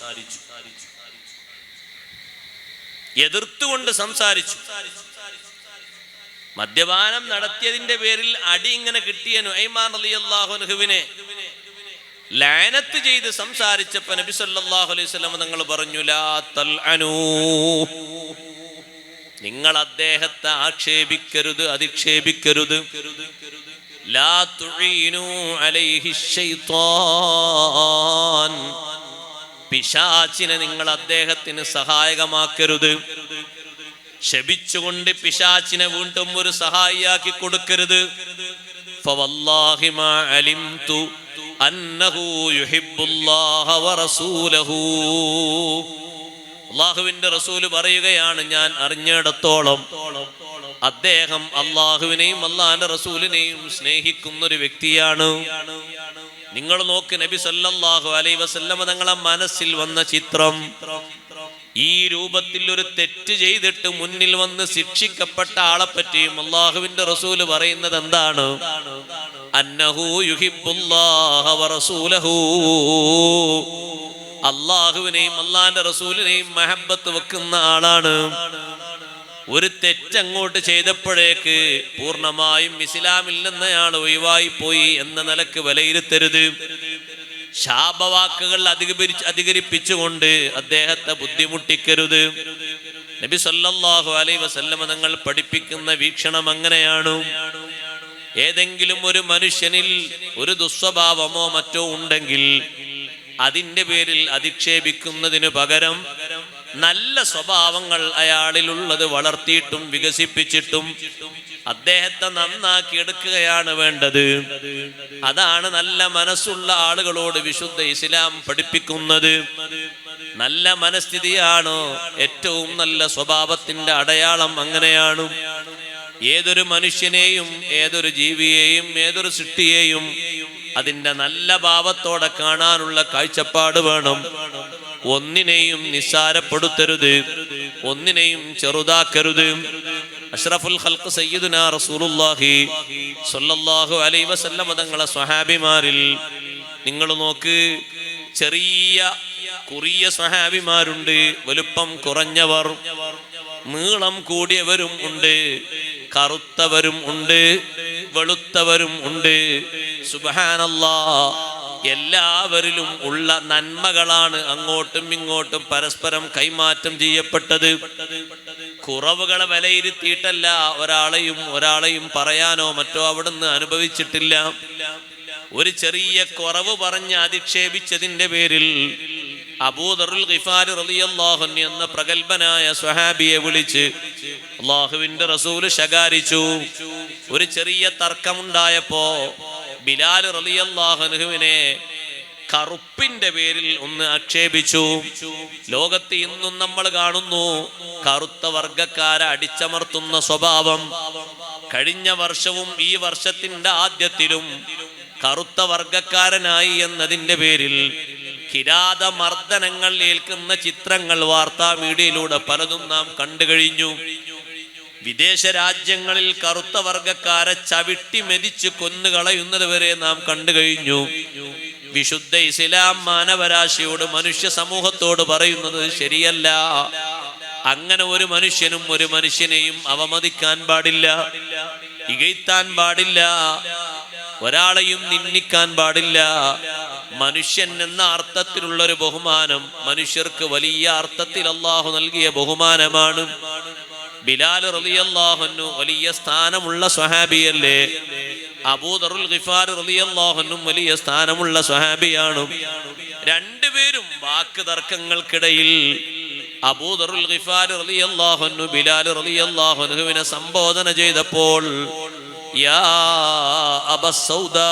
എതിർത്തുകൊണ്ട് സംസാരിച്ചു. മദ്യപാനം നടത്തിയതിന്റെ പേരിൽ അടി ഇങ്ങനെ കിട്ടിയ നുഐമാൻ റളിയല്ലാഹു അൻഹുവിനെ ലഅനത്ത് ചെയ്ത് സംസാരിച്ചപ്പോൾ നബി സല്ലല്ലാഹു അലൈഹി വസല്ലം തങ്ങൾ പറഞ്ഞു, ലാ തൽഅനൂ, നിങ്ങൾ അദ്ദേഹത്തെ ആക്ഷേപിക്കരുത്, അധിക്ഷേപിക്കരുത്. ലാ തുഈനു അലൈഹി ശൈത്താൻ, പിശാചിനെ നിങ്ങൾ അദ്ദേഹത്തിന് സഹായകമാക്കരുത്. ശപിച്ചുകൊണ്ട് പിശാചിനെ വീണ്ടും ഒരു സഹായിയാക്കി കൊടുക്കരുത്. ഫവല്ലാഹി മാ അലിംതു അന്നഹു യുഹിബ്ബുല്ലാഹ വറസൂലഹു, അല്ലാഹുവിന്റെ റസൂല് പറയുകയാണ്, ഞാൻ അറിഞ്ഞിടത്തോളം അദ്ദേഹം അല്ലാഹുവിനെയും അല്ലാഹുവിന്റെ റസൂലിനെയും സ്നേഹിക്കുന്ന ഒരു വ്യക്തിയാണ്. നിങ്ങൾ നോക്ക്, നബി സല്ലല്ലാഹു അലൈഹി വസല്ലം തങ്ങളെ മനസ്സിൽ വന്ന ചിത്രം, ഈ രൂപത്തിൽ ഒരു തെറ്റ് ചെയ്തിട്ട് മുന്നിൽ വന്ന് ശിക്ഷിക്കപ്പെട്ട ആളെ പറ്റിയും അല്ലാഹുവിന്റെ റസൂല് പറയുന്നത് എന്താണ്? അന്നഹു യുഹിബ്ബുല്ലാഹ വറസൂലഹു, അല്ലാഹുവിനെയും അല്ലാഹുവിന്റെ റസൂലിനെയും മഹബ്ബത്ത് വെക്കുന്ന ആളാണ്. ഒരു തെറ്റങ്ങോട്ട് ചെയ്തപ്പോഴേക്ക് പൂർണ്ണമായും ഇസ്ലാമിൽ നിന്ന് അയാൾ ഒഴിവായി പോയി എന്ന നിലക്ക് വിലയിരുത്തരുത്. ശാപവാക്കുകൾ അധികരിപ്പിച്ചുകൊണ്ട് അദ്ദേഹത്തെ ബുദ്ധിമുട്ടിക്കരുത്. നബി സല്ലല്ലാഹു അലൈഹി വസല്ലം തങ്ങൾ പഠിപ്പിക്കുന്ന വീക്ഷണം അങ്ങനെയാണ്. ഏതെങ്കിലും ഒരു മനുഷ്യനിൽ ഒരു ദുസ്വഭാവമോ മറ്റോ ഉണ്ടെങ്കിൽ അതിന്റെ പേരിൽ അധിക്ഷേപിക്കുന്നതിനു പകരം നല്ല സ്വഭാവങ്ങൾ അയാളിലുള്ളത് വളർത്തിയിട്ടും വികസിപ്പിച്ചിട്ടും അദ്ദേഹത്തെ നന്നാക്കി എടുക്കുകയാണ് വേണ്ടത്. അതാണ് നല്ല മനസ്സുള്ള ആളുകളോട് വിശുദ്ധ ഇസ്ലാം പഠിപ്പിക്കുന്നത്. നല്ല മനസ്ഥിതിയാണ് ഏറ്റവും നല്ല സ്വഭാവത്തിന്റെ അടയാളം. അങ്ങനെയാണ് ഏതൊരു മനുഷ്യനെയും, ഏതൊരു ജീവിയെയും, ഏതൊരു സൃഷ്ടിയെയും അതിന്റെ നല്ല ഭാവത്തോടെ കാണാനുള്ള കാഴ്ചപ്പാട് വേണം. ഒന്നിനെയും നിസ്സാരപ്പെടുത്തരുത്, ഒന്നിനെയും ചെറുതാക്കരുത്. അഷ്റഫുൽ ഖൽഖ് സയ്യിദുനാ റസൂലുള്ളാഹി സ്വല്ലല്ലാഹു അലൈഹി വസല്ലം തങ്ങളെ സ്വഹാബിമാരിൽ നിങ്ങൾ നോക്ക്, ചെറിയ കുറിയ സ്വഹാബിമാരുണ്ട്, വലുപ്പം കുറഞ്ഞവർ, നീളം കൂടിയവരും ഉണ്ട്, കറുത്തവരും ഉണ്ട്, വെളുത്തവരും ഉണ്ട്. സുബ്ഹാനല്ലാഹ്, എല്ലാവരിലും ഉള്ള നന്മകളാണ് അങ്ങോട്ടും ഇങ്ങോട്ടും പരസ്പരം കൈമാറ്റം ചെയ്യപ്പെട്ടത്. കുറവുകളെ വിലയിരുത്തിയിട്ടല്ല ഒരാളെയും പറയാനോ മറ്റോ അവിടുന്ന് അനുഭവിച്ചിട്ടില്ല. ഒരു ചെറിയ കുറവ് പറഞ്ഞ് അധിക്ഷേപിച്ചതിന്റെ പേരിൽ അബൂദറുൽ ഗിഫാരി റളിയല്ലാഹു അൻഹു എന്ന പ്രഗൽഭനായ സ്വഹാബിയെ വിളിച്ച് അല്ലാഹുവിന്റെ റസൂല് ശകാരിച്ചു. ഒരു ചെറിയ തർക്കമുണ്ടായപ്പോ ബിലാൽ റളിയല്ലാഹു അൻഹുവിനെ കറുപ്പിന്റെ പേരിൽ ഒന്ന് ആക്ഷേപിച്ചു. ലോകത്ത് ഇന്നും നമ്മൾ കാണുന്നു കറുത്ത വർഗക്കാരെ അടിച്ചമർത്തുന്ന സ്വഭാവം. കഴിഞ്ഞ വർഷവും ഈ വർഷത്തിന്റെ ആദ്യത്തിലും കറുത്ത വർഗക്കാരനായി എന്നതിന്റെ പേരിൽ കിരാതമർദ്ദനങ്ങൾ ഏൽക്കുന്ന ചിത്രങ്ങൾ വാർത്താ മീഡിയയിലൂടെ പലതും നാം കണ്ടു കഴിഞ്ഞു. വിദേശ രാജ്യങ്ങളിൽ കറുത്ത വർഗക്കാരെ ചവിട്ടി മെതിച്ച് കൊന്നുകളയുന്നത് വരെ നാം കണ്ടു കഴിഞ്ഞു. വിശുദ്ധ ഇസ്ലാം മാനവരാശിയോട്, മനുഷ്യ സമൂഹത്തോട് പറയുന്നത് ശരിയല്ല. അങ്ങനെ ഒരു മനുഷ്യനും ഒരു മനുഷ്യനെയും അവമതിക്കാൻ പാടില്ല, ഇകഴ്ത്താൻ പാടില്ല, ഒരാളെയും നിന്ദിക്കാൻ പാടില്ല. മനുഷ്യൻ എന്ന അർത്ഥത്തിലുള്ള ഒരു ബഹുമാനം മനുഷ്യർക്ക് വലിയ അർത്ഥത്തിൽ അല്ലാഹു നൽകിയ ബഹുമാനമാണ്. ബിലാൽ റളിയല്ലാഹു അൻഹു വലിയ സ്ഥാനമുള്ള സ്വഹാബിയല്ലേ. അബൂദറുൽ ഗിഫാരി റളിയല്ലാഹു അൻഹു വലിയ സ്ഥാനമുള്ള സ്വഹാബിയാണ്. രണ്ടുപേരും വാക്ക് തർക്കങ്ങൾക്കിടയിൽ അബൂദറുൽ ഗിഫാരി റളിയല്ലാഹു അൻഹു ബിലാൽ റളിയല്ലാഹു അൻഹുവിനെ സംബോധന ചെയ്തപ്പോൾ യാ അബസ്സൗദാ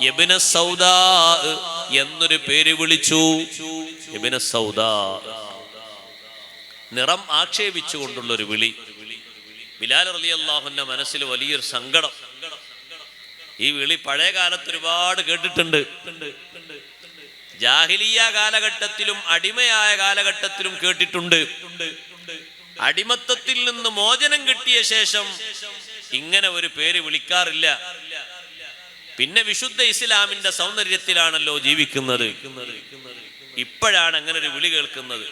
ഇബ്ന സൗദാ എന്നൊരു പേര് വിളിച്ചു. ഇബ്ന സൗദാ, നിറം ആക്ഷേപിച്ചുകൊണ്ടുള്ള ഒരു വിളി. ബിലാൽ റളിയല്ലാഹു അൻഹു മനസ്സിൽ വലിയൊരു സങ്കടം. ഈ വിളി പഴയ കാലത്ത് ഒരുപാട് കേട്ടിട്ടുണ്ട്. ജാഹിലിയ കാലഘട്ടത്തിലും അടിമയായ കാലഘട്ടത്തിലും കേട്ടിട്ടുണ്ട്. അടിമത്തത്തിൽ നിന്ന് മോചനം കിട്ടിയ ശേഷം ഇങ്ങനെ ഒരു പേര് വിളിക്കാറില്ല. പിന്നെ വിശുദ്ധ ഇസ്ലാമിന്റെ സൗന്ദര്യത്തിലാണല്ലോ ജീവിക്കുന്നത്. ഇപ്പോഴാണ് അങ്ങനെ ഒരു വിളി കേൾക്കുന്നത്.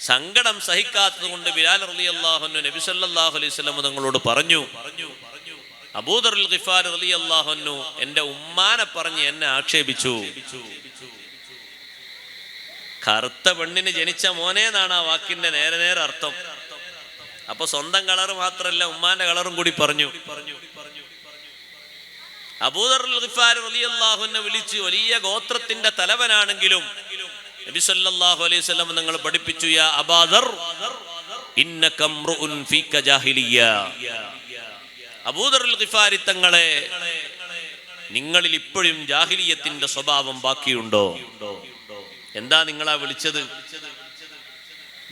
സങ്കടം സഹിക്കാത്തത് കൊണ്ട് ബിലാൽ റളിയല്ലാഹു അൻഹു നബി സല്ലല്ലാഹു അലൈഹി വസല്ലം തങ്ങളോട് പറഞ്ഞു, അബൂദറുൽ ഗിഫാരി റളിയല്ലാഹു അൻഹു എന്റെ ഉമ്മാനെ പറഞ്ഞ് എന്നെ ആക്ഷേപിച്ചു. കറുത്ത പെണ്ണിന് ജനിച്ച മോനെ എന്നാണ് ആ വാക്കിന്റെ നേരെ നേരെ അർത്ഥം. അപ്പൊ സ്വന്തം കളർ മാത്രല്ല, ഉമ്മാന്റെ കളറും കൂടി പറഞ്ഞു. അബൂദറുൽ ഗിഫാരി റളിയല്ലാഹു അൻഹു വിളിച്ച് വലിയ ഗോത്രത്തിന്റെ തലവനാണെങ്കിലും നബി സല്ലല്ലാഹു അലൈഹി വസല്ലം നിങ്ങൾ പഠിപ്പിച്ചു, യാ അബൂദർ ഇന്നക ഇംറുഉൻ ഫീക ജാഹിലിയ്യ. അബൂദറുൽ ഗിഫാരി തങ്ങളെ, നിങ്ങളിൽ ഇപ്പോഴും ജാഹിലിയത്തിന്റെ സ്വഭാവം ബാക്കിയുണ്ടോ? എന്താ നിങ്ങളാ വിളിച്ചത്?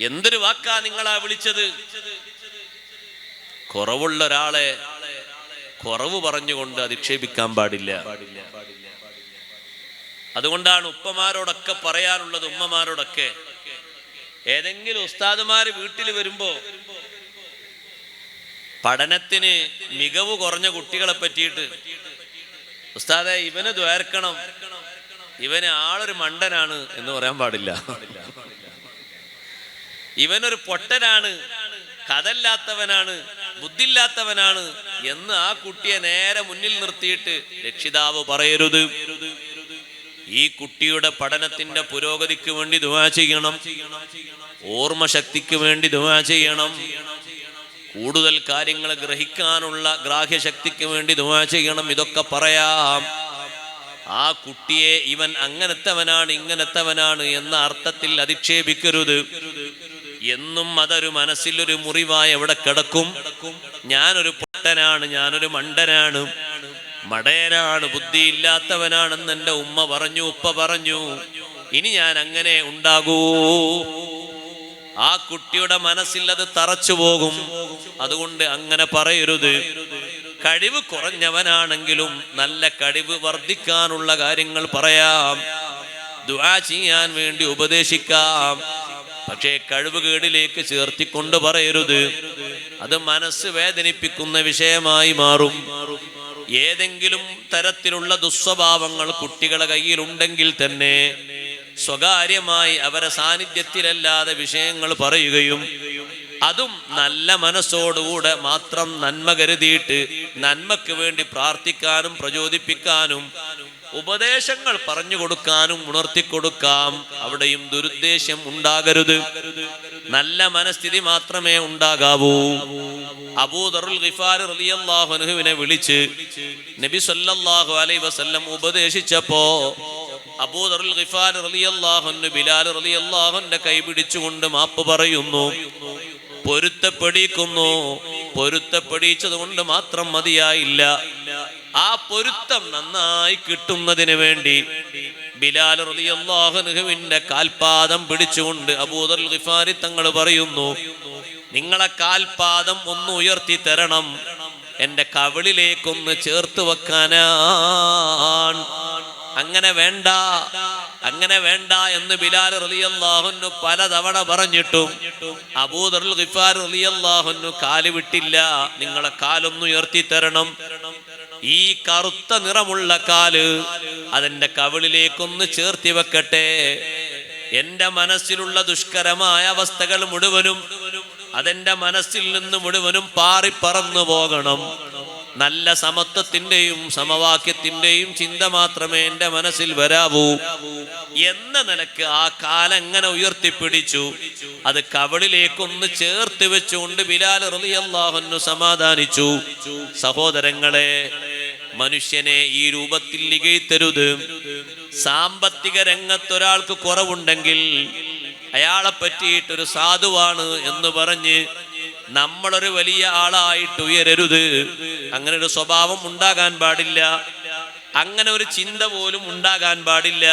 എന്തൊരു വാക്കാ നിങ്ങളാ വിളിച്ചത്? കുറവുള്ള ഒരാളെ കുറവ് പറഞ്ഞുകൊണ്ട് അധിക്ഷേപിക്കാൻ പാടില്ല. അതുകൊണ്ടാണ് ഉപ്പമാരോടൊക്കെ പറയാനുള്ളത്, ഉമ്മമാരോടൊക്കെ ഏതെങ്കിലും ഉസ്താദുമാര് വീട്ടിൽ വരുമ്പോ പഠനത്തിന് മികവ് കുറഞ്ഞ കുട്ടികളെ പറ്റിയിട്ട്, ഉസ്താദെ ഇവന് ദ്വാർക്കണം, ഇവന് ആളൊരു മണ്ടനാണ് എന്ന് പറയാൻ പാടില്ല. ഇവനൊരു പൊട്ടനാണ്, കഥല്ലാത്തവനാണ്, ബുദ്ധിയില്ലാത്തവനാണ് എന്ന് ആ കുട്ടിയെ നേരെ മുന്നിൽ നിർത്തിയിട്ട് രക്ഷിതാവ് പറയരുത്. ഈ കുട്ടിയുടെ പഠനത്തിന്റെ പുരോഗതിക്ക് വേണ്ടി ദുആ ചെയ്യണം, ഓർമ്മശക്തിക്ക് വേണ്ടി ദുആ ചെയ്യണം, കൂടുതൽ കാര്യങ്ങൾ ഗ്രഹിക്കാനുള്ള ഗ്രാഹ്യശക്തിക്ക് വേണ്ടി ദുആ ചെയ്യണം. ഇതൊക്കെ പറയാം. ആ കുട്ടിയെ ഇവൻ അങ്ങനത്തവനാണ് ഇങ്ങനത്തവനാണ് എന്ന അർത്ഥത്തിൽ അധിക്ഷേപിക്കരുത്. എന്നും അതൊരു മനസ്സിലൊരു മുറിവായി എവിടെ കിടക്കും. ഞാനൊരു പൊട്ടനാണ്, ഞാനൊരു മണ്ടനാണ്, മടയനാണ്, ബുദ്ധിയില്ലാത്തവനാണെന്ന് എൻ്റെ ഉമ്മ പറഞ്ഞു, ഉപ്പ പറഞ്ഞു, ഇനി ഞാൻ അങ്ങനെ ഉണ്ടാകൂ. ആ കുട്ടിയുടെ മനസ്സിൽ അത് തറച്ചു പോകും. അതുകൊണ്ട് അങ്ങനെ പറയരുത്. കഴിവ് കുറഞ്ഞവനാണെങ്കിലും നല്ല കഴിവ് വർദ്ധിക്കാനുള്ള കാര്യങ്ങൾ പറയാം, ദുആ ചെയ്യാൻ വേണ്ടി ഉപദേശിക്കാം. പക്ഷേ കഴിവുകേടിലേക്ക് ചേർത്തിക്കൊണ്ട് പറയരുത്. അത് മനസ്സ് വേദനിപ്പിക്കുന്ന വിഷയമായി മാറും. ഏതെങ്കിലും തരത്തിലുള്ള ദുസ്വഭാവങ്ങൾ കുട്ടികളുടെ കയ്യിലുണ്ടെങ്കിൽ തന്നെ സ്വകാര്യമായി അവരെ സാന്നിധ്യത്തിലല്ലാതെ വിഷയങ്ങൾ പറയുകയും അതും നല്ല മനസ്സോടുകൂടെ മാത്രം നന്മ കരുതിയിട്ട് നന്മയ്ക്ക് വേണ്ടി പ്രാർത്ഥിക്കാനും പ്രചോദിപ്പിക്കാനും ഉപദേശങ്ങൾ പറഞ്ഞു കൊടുക്കാനും ഉണർത്തിക്കൊടുക്കാം. അവിടെയും ദുരുദ്ദേശം ഉണ്ടാകരുത്, നല്ല മനസ്ഥിതി മാത്രമേ ഉണ്ടാകാവൂ. അബൂദറുൽ ഗിഫാരി റളിയല്ലാഹു അൻഹുവിനെ വിളിച്ച് നബി സല്ലല്ലാഹു അലൈഹി വസല്ലം ഉപദേശിച്ചപ്പോ അബൂദറുൽ ഗിഫാരി റളിയല്ലാഹു അൻഹു ബിലാൽ റളിയല്ലാഹു അൻഹുവിന്റെ കൈ പിടിച്ചുകൊണ്ട് മാപ്പ് പറയുന്നു. പൊരുത്തപ്പെടിക്കുന്നു. പൊരുത്തപ്പെടിച്ചത് കൊണ്ട് മാത്രം മതിയായില്ല, ആ പൊരുത്തം നന്നായി കിട്ടുന്നതിന് വേണ്ടി ബിലാൽ റളിയല്ലാഹു അൻഹുവിന്റെ കാൽപാദം പിടിച്ചുകൊണ്ട് അബൂദർ ഗിഫാരി തങ്ങൾ പറയുന്നു, നിങ്ങളെ കാൽപാദം ഒന്ന് ഉയർത്തി തരണം, എന്റെ കവിളിലേക്കൊന്ന് ചേർത്ത് വെക്കാനാണ്. അങ്ങനെ വേണ്ട, അങ്ങനെ വേണ്ട എന്ന് ബിലാൽ റളിയല്ലാഹു അൻഹു പലതവണ പറഞ്ഞിട്ടും അബൂദർ ഗിഫാരി റളിയല്ലാഹു അൻഹു കാല് വിട്ടില്ല. നിങ്ങളെ കാലൊന്ന് ഉയർത്തി തരണം, ഈ കറുത്ത നിറമുള്ള കാല് അതെന്റെ കവിളിലേക്കൊന്ന് ചേർത്തി വെക്കട്ടെ. എന്റെ മനസ്സിലുള്ള ദുഷ്കരമായ അവസ്ഥകൾ മുഴുവനും അതെന്റെ മനസ്സിൽ നിന്ന് മുഴുവനും പാറിപ്പറന്നു പോകണം. നല്ല സമത്വത്തിന്റെയും സമവാക്യത്തിന്റെയും ചിന്ത മാത്രമേ എന്റെ മനസ്സിൽ വരാവൂ എന്ന നിലക്ക് ആ കാലങ്ങനെ ഉയർത്തിപ്പിടിച്ചു. അത് കവിളിലേക്കൊന്ന് ചേർത്ത് വെച്ചുകൊണ്ട് ബിലാൽ റളിയല്ലാഹു അൻഹു സമാധാനിച്ചു. സഹോദരങ്ങളെ, മനുഷ്യനെ ഈ രൂപത്തിൽ ഇകഴ്ത്തരുത്. സാമ്പത്തിക രംഗത്തൊരാൾക്ക് കുറവുണ്ടെങ്കിൽ അയാളെ പറ്റിയിട്ടൊരു സാധുവാണ് എന്ന് പറഞ്ഞ് നമ്മളൊരു വലിയ ആളായിട്ട് ഉയരരുത്. അങ്ങനെ ഒരു സ്വഭാവം ഉണ്ടാകാൻ പാടില്ല, അങ്ങനെ ഒരു ചിന്ത പോലും ഉണ്ടാകാൻ പാടില്ല.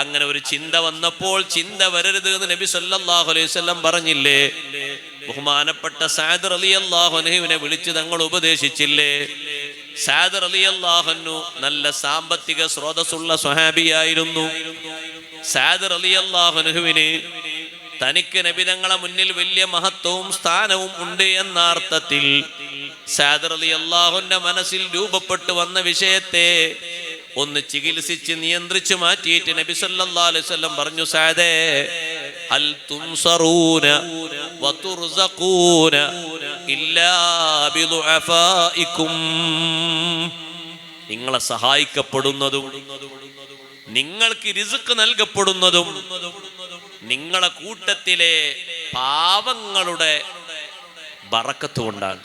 അങ്ങനെ ഒരു ചിന്ത വന്നപ്പോൾ ചിന്ത വരരുത് എന്ന് നബി സല്ലല്ലാഹു അലൈഹി വസല്ലം പറഞ്ഞില്ലേ? ബഹുമാനപ്പെട്ട സഅദ് റളിയല്ലാഹു അൻഹുവിനെ വിളിച്ച് തങ്ങൾ ഉപദേശിച്ചില്ലേ? സഅദ് റളിയല്ലാഹു അൻഹു നല്ല സാമ്പത്തിക സ്രോതസ്സുള്ള സ്വഹാബിയായിരുന്നു. സഅദ് റളിയല്ലാഹു അൻഹുവിന് തനിക്ക് നബി തങ്ങളെ മുന്നിൽ വലിയ മഹത്വവും സ്ഥാനവും ഉണ്ട് എന്ന അർത്ഥത്തിൽ സഅദ് റളിയല്ലാഹുവിന്റെ മനസ്സിൽ രൂപപ്പെട്ടു വന്ന വിഷയത്തെ ഒന്ന് ചികിത്സിച്ച് നിയന്ത്രിച്ചു മാറ്റിയിട്ട് നബി സല്ലല്ലാഹു അലൈഹി വസല്ലം പറഞ്ഞു, സഅദേ ഹൽ തുൻസറൂന വതുർസഖൂന ഇല്ലാ ബിദുഅഫായിക്കും. നിങ്ങളെ സഹായിക്കപ്പെടുന്നതും നിങ്ങൾക്ക് റിസ്ക് നൽകപ്പെടുന്നതും നിങ്ങളെ കൂട്ടത്തിലെ പാവങ്ങളുടെ ബറക്കത്ത് കൊണ്ടാണ്,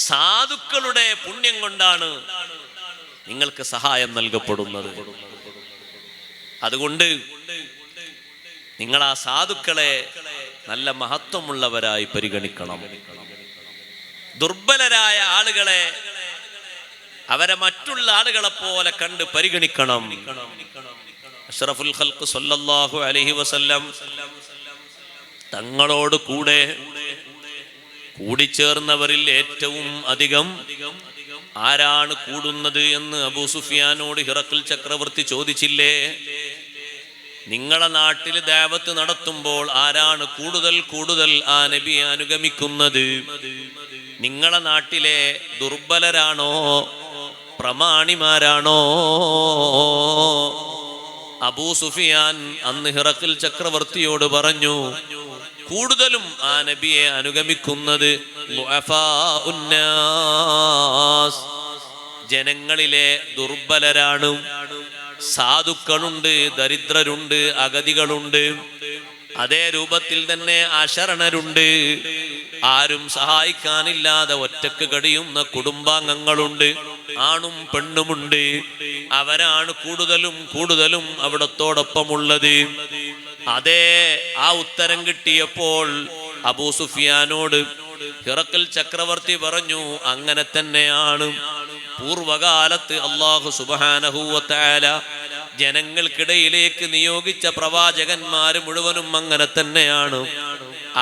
സാധുക്കളുടെ പുണ്യം കൊണ്ടാണ് നിങ്ങൾക്ക് സഹായം നൽകപ്പെടുന്നത്. അതുകൊണ്ട് നിങ്ങൾ ആ സാധുക്കളെ നല്ല മഹത്വമുള്ളവരായി പരിഗണിക്കണം. ദുർബലരായ ആളുകളെ അവരെ മറ്റുള്ള ആളുകളെ പോലെ കണ്ട് പരിഗണിക്കണം. അഷ്റഫുൽ ഖൽഖ് സല്ലല്ലാഹു അലൈഹി വസല്ലം തങ്ങളോട് കൂടെ കൂടിച്ചേർന്നവരിൽ ഏറ്റവും അധികം ആരാണ് കൂടുന്നത് എന്ന് അബൂ സുഫിയാനോട് ഹിറഖിൽ ചക്രവർത്തി ചോദിച്ചില്ലേ? നിങ്ങളെ നാട്ടിൽ ദഅവത്ത് നടത്തുമ്പോൾ ആരാണ് കൂടുതൽ ആ നബിയെ അനുഗമിക്കുന്നത്? നിങ്ങളെ നാട്ടിലെ ദുർബലരാണോ പ്രമാണിമാരാണോ? അബൂ സുഫിയാൻ അന്ന് ഹിറഖിൽ ചക്രവർത്തിയോട് പറഞ്ഞു, കൂടുതലും ആ നബിയെ അനുഗമിക്കുന്നത് ജനങ്ങളിലെ ദുർബലരാണ്. സാധുക്കളുണ്ട്, ദരിദ്രരുണ്ട്, അഗതികളുണ്ട്, അതേ രൂപത്തിൽ തന്നെ അശരണരുണ്ട്, ആരും സഹായിക്കാനില്ലാതെ ഒറ്റക്ക് കഴിയുന്ന കുടുംബാംഗങ്ങളുണ്ട്, ആണും പെണ്ണുമുണ്ട്. അവരാണ് കൂടുതലും അവിടത്തോടൊപ്പമുള്ളത്. അതേ ആ ഉത്തരം കിട്ടിയപ്പോൾ അബൂ സുഫിയാനോട് ഹിറഖിൽ ചക്രവർത്തി പറഞ്ഞു, അങ്ങനെ തന്നെയാണ്. പൂർവകാലത്ത് അല്ലാഹു സുബ്ഹാനഹു വ തആല ജനങ്ങൾക്കിടയിലേക്ക് നിയോഗിച്ച പ്രവാചകന്മാര് മുഴുവനും അങ്ങനെ തന്നെയാണ്.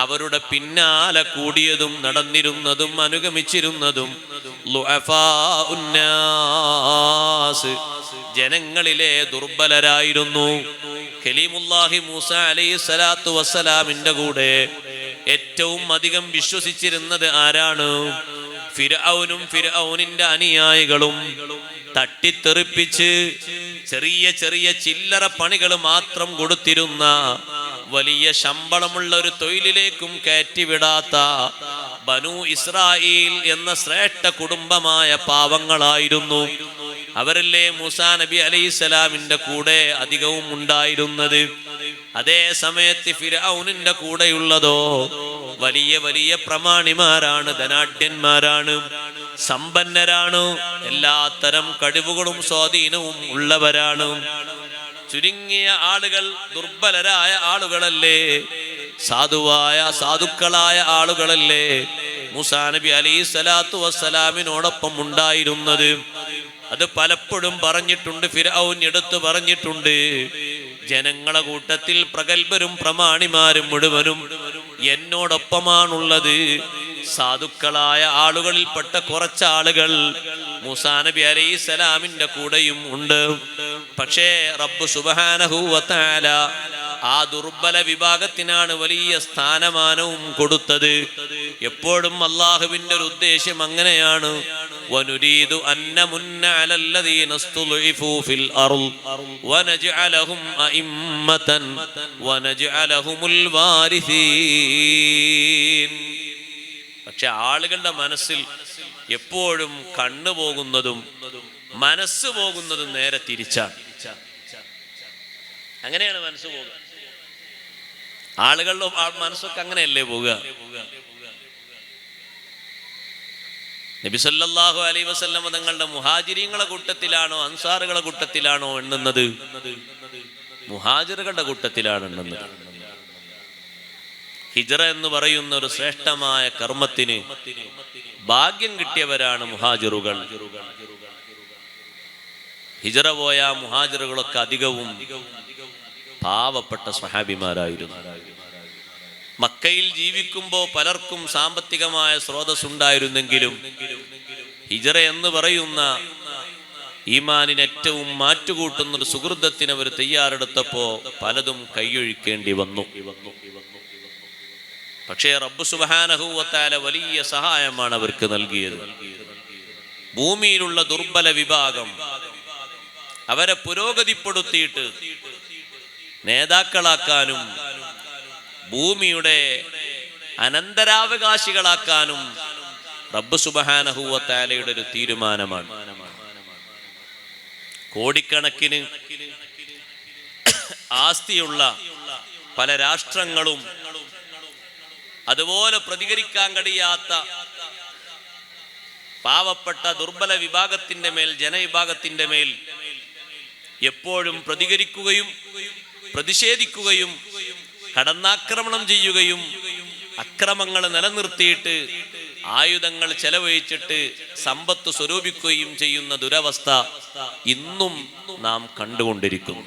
അവരുടെ പിന്നാലെ കൂടിയതും നടന്നിരുന്നതും അനുഗമിച്ചിരുന്നതും ജനങ്ങളിലെ ദുർബലരായിരുന്നു. കലീമുല്ലാഹി മൂസ അലൈഹി സ്വലാത്തു വസ്സലാമിന്റെ കൂടെ ഏറ്റവും അധികം വിശ്വസിച്ചിരുന്നത് ആരാണ്? ഫിർഔനും ഫിർഔനിന്റെ അനുയായികളും. തട്ടിത്തെറിപ്പിച്ച് ചെറിയ ചെറിയ ചില്ലറ പണികൾ മാത്രം കൊടുത്തിരുന്ന, വലിയ ശമ്പളമുള്ള ഒരു തൊഴിലിലേക്കും കയറ്റിവിടാത്ത ബനൂ ഇസ്രായേൽ എന്ന ശ്രേഷ്ഠ കുടുംബമായ പാവങ്ങളായിരുന്നു. അവരല്ലേ മൂസാ നബി അലൈഹിസ്സലാമിന്റെ കൂടെ അധികവും ഉണ്ടായിരുന്നത്. അതേ സമയത്ത് ഫിർഔനിന്റെ കൂടെയുള്ളതോ വലിയ വലിയ പ്രമാണിമാരാണ്, ധനാഢ്യന്മാരാണ്, സമ്പന്നരാണ്, എല്ലാത്തരം കഴിവുകളും സ്വാധീനവും ഉള്ളവരാണ്. ചുരുങ്ങിയ ആളുകൾ, ദുർബലരായ ആളുകളല്ലേ സാധുക്കളായ ആളുകളല്ലേ മൂസാ നബി അലൈഹി സ്വലാത്തു വസ്സലാമിനോടൊപ്പം ഉണ്ടായിരുന്നത്. അത് പലപ്പോഴും പറഞ്ഞിട്ടുണ്ട്, ഫിർഔൻ എടുത്തു പറഞ്ഞിട്ടുണ്ട്. ജനങ്ങളെ കൂട്ടത്തിൽ പ്രഗൽഭരും പ്രമാണിമാരും മുഴുവനും എന്നോടൊപ്പമാണുള്ളത്. സാധുക്കളായ ആളുകളിൽപ്പെട്ട കുറച്ചാളുകൾ മൂസാ നബി അലൈഹി സ്വലാമിന്റെ കൂടെയും ഉണ്ട്. പക്ഷേ റബ്ബ് സുബ്ഹാനഹു വ തആല ആ ദുർബല വിഭാഗത്തിനാണ് വലിയ സ്ഥാനമാനവും കൊടുത്തത്. എപ്പോഴും അള്ളാഹുവിന്റെ ഒരു ഉദ്ദേശം അങ്ങനെയാണ്. വനുരീദു അന്നമുന്ന അലല്ലദീന സ്തുളിഫു ഫിൽ അർള് വനജ്അലഹും അഇമ്മതൻ വനജ്അലഹുൽ വാരിസീൻ. പക്ഷെ ആളുകളുടെ മനസ്സിൽ എപ്പോഴും കണ്ണു പോകുന്നതും മനസ്സ് പോകുന്നതും നേരെ തിരിച്ചാണ്. അങ്ങനെയാണ് മനസ്സ് പോകുക. ആളുകളുടെ മനസ്സൊക്കെ അങ്ങനെയല്ലേ പോകുക. നബി സല്ലല്ലാഹു അലൈഹി വസല്ലം തങ്ങളുടെ മുഹാജിരീങ്ങളുടെ കൂട്ടത്തിലാണോ അൻസാറുകളുടെ കൂട്ടത്തിലാണോ എണ്ണുന്നത്? മുഹാജിറുകളുടെ കൂട്ടത്തിലാണ് എണ്ണുന്നത്. ഹിജ്റ എന്ന് പറയുന്ന ഒരു ശ്രേഷ്ഠമായ കർമ്മത്തിന് ഭാഗ്യം കിട്ടിയവരാണ് മുഹാജിറുകൾ. ഹിജ്റ പോയ മുഹാജിറുകളൊക്കെ അധികവും പാവപ്പെട്ട സ്വഹാബിമാരായിരുന്നു. മക്കയിൽ ജീവിക്കുമ്പോൾ പലർക്കും സാമ്പത്തികമായ സ്രോതസ് ഉണ്ടായിരുന്നെങ്കിലും ഹിജ്റ എന്ന് പറയുന്ന ഈമാനിന് ഏറ്റവും മാറ്റുകൂട്ടുന്ന ഒരു സുഹൃതത്തിന് അവർ തയ്യാറെടുത്തപ്പോ പലതും കൈയൊഴിക്കേണ്ടി വന്നു. പക്ഷേ റബ്ബ് സുബ്ഹാനഹു വ തആല വലിയ സഹായമാണ് അവർക്ക് നൽകിയത്. ഭൂമിയിലുള്ള ദുർബല വിഭാഗം അവരെ പുരോഗതിപ്പെടുത്തിയിട്ട് നേതാക്കളാക്കാനും ഭൂമിയുടെ അനന്തരാവകാശികളാക്കാനും റബ്ബ് സുബ്ഹാനഹു വ തആലയുടെ ഒരു തീരുമാനമാണ്. കോടിക്കണക്കിന് ആസ്തിയുള്ള പല രാഷ്ട്രങ്ങളും അതുപോലെ പ്രതികരിക്കാൻ കഴിയാത്ത പാവപ്പെട്ട ദുർബല വിഭാഗത്തിന്റെ മേൽ, ജനവിഭാഗത്തിന്റെ മേൽ എപ്പോഴും പ്രതികരിക്കുകയും പ്രതിഷേധിക്കുകയും കടന്നാക്രമണം ചെയ്യുകയും അക്രമങ്ങൾ നിലനിർത്തിയിട്ട് ആയുധങ്ങൾ ചെലവഴിച്ചിട്ട് സമ്പത്ത് സ്വരൂപിക്കുകയും ചെയ്യുന്ന ദുരവസ്ഥ ഇന്നും നാം കണ്ടുകൊണ്ടിരിക്കുന്നു.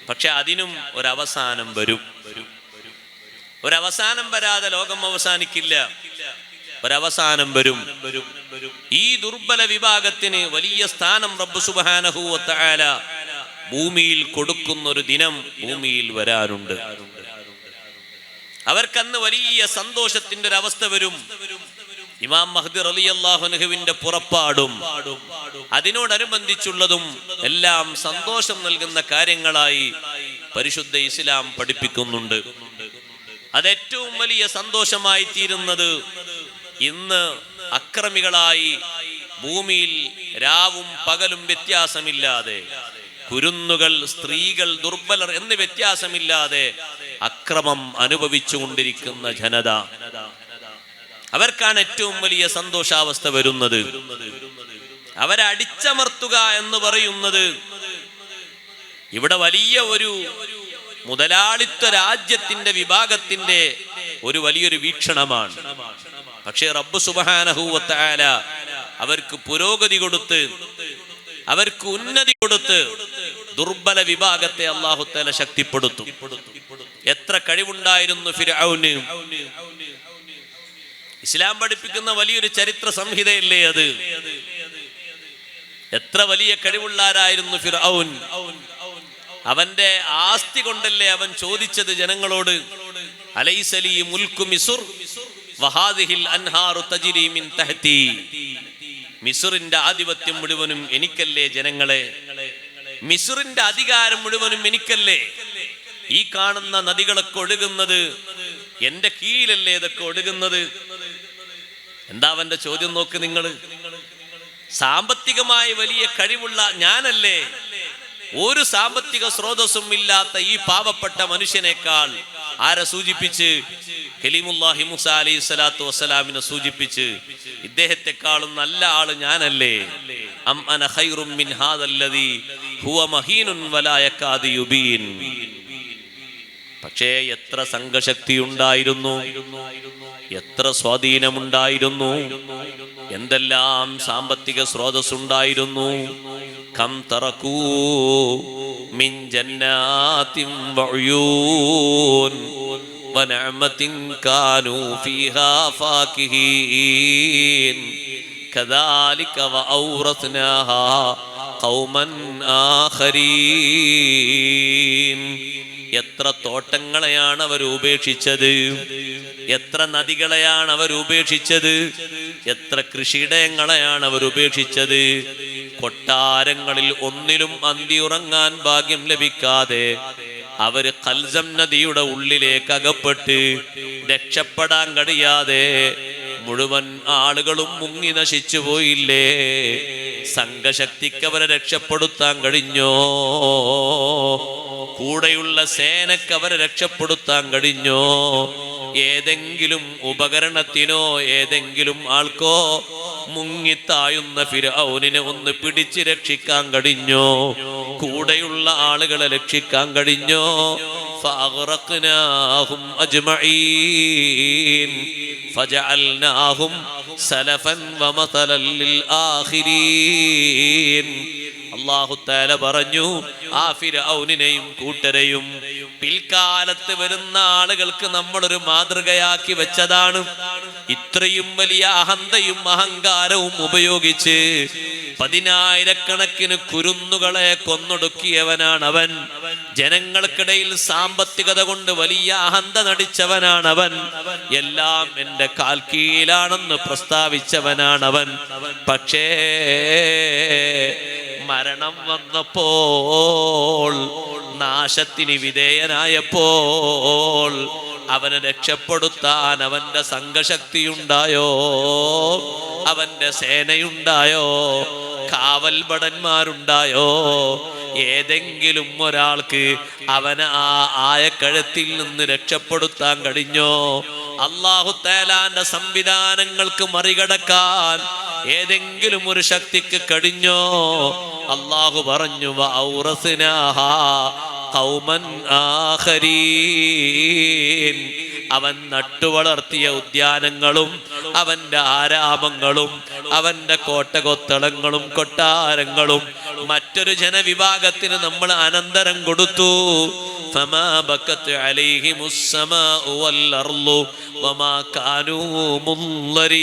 പക്ഷെ അതിനും ഒരവസാനം വരും. ഒരവസാനം വരാതെ ലോകം അവസാനിക്കില്ല. ഒരവസാനം വരും. ഈ ദുർബല വിഭാഗത്തിന് വലിയ സ്ഥാനം റബ്ബ് സുബ്ഹാനഹു വ തആല ഭൂമിയിൽ കൊടുക്കുന്ന ഒരു ദിനം ഭൂമിയിൽ വരാനുണ്ട്. അവർക്കന്ന് വലിയ സന്തോഷത്തിന്റെ ഒരു അവസ്ഥ വരും. ഇമാം മഹ്ദി റളിയല്ലാഹു അൻഹുവിന്റെ പുറപ്പാടും അതിനോടനുബന്ധിച്ചുള്ളതും എല്ലാം സന്തോഷം നൽകുന്ന കാര്യങ്ങളായി പരിശുദ്ധ ഇസ്ലാം പഠിപ്പിക്കുന്നുണ്ട്. അതേറ്റവും വലിയ സന്തോഷമായി തീരുന്നത് ഇന്ന് അക്രമികളായി ഭൂമിയിൽ രാവും പകലും വ്യത്യാസമില്ലാതെ, കുരുന്നുകൾ, സ്ത്രീകൾ, ദുർബലർ എന്ന് വ്യത്യാസമില്ലാതെ അക്രമം അനുഭവിച്ചു കൊണ്ടിരിക്കുന്ന ജനത, അവർക്കാണ് ഏറ്റവും വലിയ സന്തോഷാവസ്ഥ വരുന്നത്. അവരെ അടിച്ചമർത്തുക എന്ന് പറയുന്നത് ഇവിടെ വലിയ ഒരു മുതലാളിത്ത രാജ്യത്തിന്റെ വിഭാഗത്തിന്റെ ഒരു വലിയൊരു വീക്ഷണമാണ്. പക്ഷേ റബ്ബ് സുബ്ഹാനഹു വ തആല അവർക്ക് പുരോഗതി കൊടുത്ത്, അവർക്ക് ഉന്നതി കൊടുത്ത് ദുർബല വിഭാഗത്തെ അല്ലാഹു തആല ശക്തിപ്പെടുത്തും. എത്ര കഴിവുണ്ടായിരുന്നു ഫിർഔന്. ഇസ്ലാം പഠിപ്പിക്കുന്ന വലിയൊരു ചരിത്ര സംഹിതയല്ലേ അത്. എത്ര വലിയ കഴിവുള്ളാരായിരുന്നു ഫിർഔൻ. അവന്റെ ആസ്തി കൊണ്ടല്ലേ അവൻ ചോദിച്ചത് ജനങ്ങളോട്, അലൈസലി മുൽക്കു മിസ്ർ വഹാദിഹിൽ അൻഹാറു തജ്രി മിൻ തഹ്തി. മിസ്റിന്റെ ആധിപത്യം മുഴുവനും എനിക്കല്ലേ ജനങ്ങളെ, മിസ്റിന്റെ അധികാരം മുഴുവനും എനിക്കല്ലേ, ഈ കാണുന്ന നദികളൊക്കെ ഒഴുകുന്നത് എന്റെ കീഴിലല്ലേ ഇതൊക്കെ ഒഴുകുന്നത്. എന്താ അവന്റെ ചോദ്യം നോക്ക് നിങ്ങൾ. സാമ്പത്തികമായി വലിയ കഴിവുള്ള ഞാനല്ലേ ഒരു സാമ്പത്തിക സ്രോതസ്സും ഇല്ലാത്ത ഈ പാവപ്പെട്ട മനുഷ്യനേക്കാൾ ആരെ സൂചിപ്പിച്ച്? കലീമുല്ലാഹി മൂസാ അലൈഹി സ്വലാത്തു വസ്സലാമിനെ സൂചിപ്പിച്ച് ഇദ്ദേഹത്തെക്കാളും നല്ല ആള് ഞാനല്ലേ. അം അന ഖൈറും മിൻ ഹാദല്ലദീ ഹുവ മഹീനുൻ വലാ യകാദു യുബീൻ. പക്ഷേ എത്ര സംഘശക്തി ഉണ്ടായിരുന്നു, എത്ര സ്വാധീനമുണ്ടായിരുന്നു, എന്തെല്ലാം സാമ്പത്തിക സ്രോതസ്സുണ്ടായിരുന്നു. കം തറകൂ മിൻ ജന്നാതിൻ വഉയൂൻ വനഅമതിൻ കാനൂ ഫീഹാ ഫാകിഹീൻ കദാലിക വഔറത്നാഹാ ഖൗമൻ ആഖരീൻ. എത്ര തോട്ടങ്ങളെയാണ് അവർ ഉപേക്ഷിച്ചത്, എത്ര നദികളെയാണ് അവർ ഉപേക്ഷിച്ചത്, എത്ര കൃഷിയിടങ്ങളെയാണ് അവർ ഉപേക്ഷിച്ചത്. കൊട്ടാരങ്ങളിൽ ഒന്നിലും അന്തിയുറങ്ങാൻ ഭാഗ്യം ലഭിക്കാതെ അവര് ഖൽസം നദിയുടെ ഉള്ളിലേക്ക് അകപ്പെട്ട് രക്ഷപ്പെടാൻ കഴിയാതെ മുഴുവൻ ആളുകളും മുങ്ങി നശിച്ചു പോയില്ലേ? സംഘശക്തിക്ക് അവരെ രക്ഷപ്പെടുത്താൻ കഴിഞ്ഞോ? കൂടെയുള്ള സേനക്ക് അവരെ രക്ഷപ്പെടുത്താൻ കഴിഞ്ഞോ? ഏതെങ്കിലും ഉപകരണത്തിനോ ഏതെങ്കിലും ആൾക്കോ മുങ്ങിത്തായുന്ന ഫിർഔനിനെ ഒന്ന് പിടിച്ച് രക്ഷിക്കാൻ കഴിഞ്ഞോ? കൂടെയുള്ള ആളുകളെ രക്ഷിക്കാൻ കഴിഞ്ഞോ? ഫഅഗ്റഖ്നാഹും അജ്മഈൻ ഫജഅൽനാഹും സലഫൻ വമസലൻ ലിൽ ആഖിരീൻ. അല്ലാഹു തആല പറഞ്ഞു, ആ ഫിർഔനിനെയും കൂട്ടരെയും പിൽക്കാലത്ത് വരുന്ന ആളുകൾക്ക് നമ്മളൊരു മാതൃകയാക്കി വെച്ചതാണ്. ഇത്രയും വലിയ അഹന്തയും അഹങ്കാരവും ഉപയോഗിച്ച് 10,000-കണക്കിന് കുരുന്നുകളെ കൊന്നൊടുക്കിയവനാണ് അവൻ. ജനങ്ങൾക്കിടയിൽ സാമ്പത്തികത കൊണ്ട് വലിയ അഹന്ത നടിച്ചവനാണവൻ. എല്ലാം എന്റെ കാൽ കീഴിലാണെന്ന് പ്രസ്താവിച്ചവനാണവൻ. പക്ഷേ മരണം വന്നപ്പോൾ, നാശത്തിന് വിധേയനായപ്പോൾ അവനെ രക്ഷപ്പെടുത്താൻ അവന്റെ സംഘശക്തിയുണ്ടായോ? അവന്റെ സേനയുണ്ടായോ? കാവൽ ഭടന്മാരുണ്ടായോ? ഏതെങ്കിലും ഒരാൾക്ക് അവനെ ആ ആയക്കഴത്തിൽ നിന്ന് രക്ഷപ്പെടുത്താൻ കഴിഞ്ഞോ? അല്ലാഹു തആലാന്റെ സംവിധാനങ്ങൾക്ക് മറികടക്കാൻ ഏതെങ്കിലും ഒരു ശക്തിക്ക് കഴിഞ്ഞോ? അല്ലാഹു പറഞ്ഞു, വഔറസ്നാഹാ ഖൗമൻ ആഖരീൻ. അവൻ നട്ടുവളർത്തിയ ഉദ്യാനങ്ങളും അവന്റെ ആരാമങ്ങളും അവന്റെ കോട്ടകൊത്തളങ്ങളും കൊട്ടാരങ്ങളും മറ്റൊരു ജനവിഭാഗത്തിന് നമ്മൾ അനന്തരം കൊടുത്തു. ഫമാ ബക്കത്ത് അലൈഹിമുസ് സമാഉ വൽ അർളു വമാ കാനൂ മുൻളരീൻ.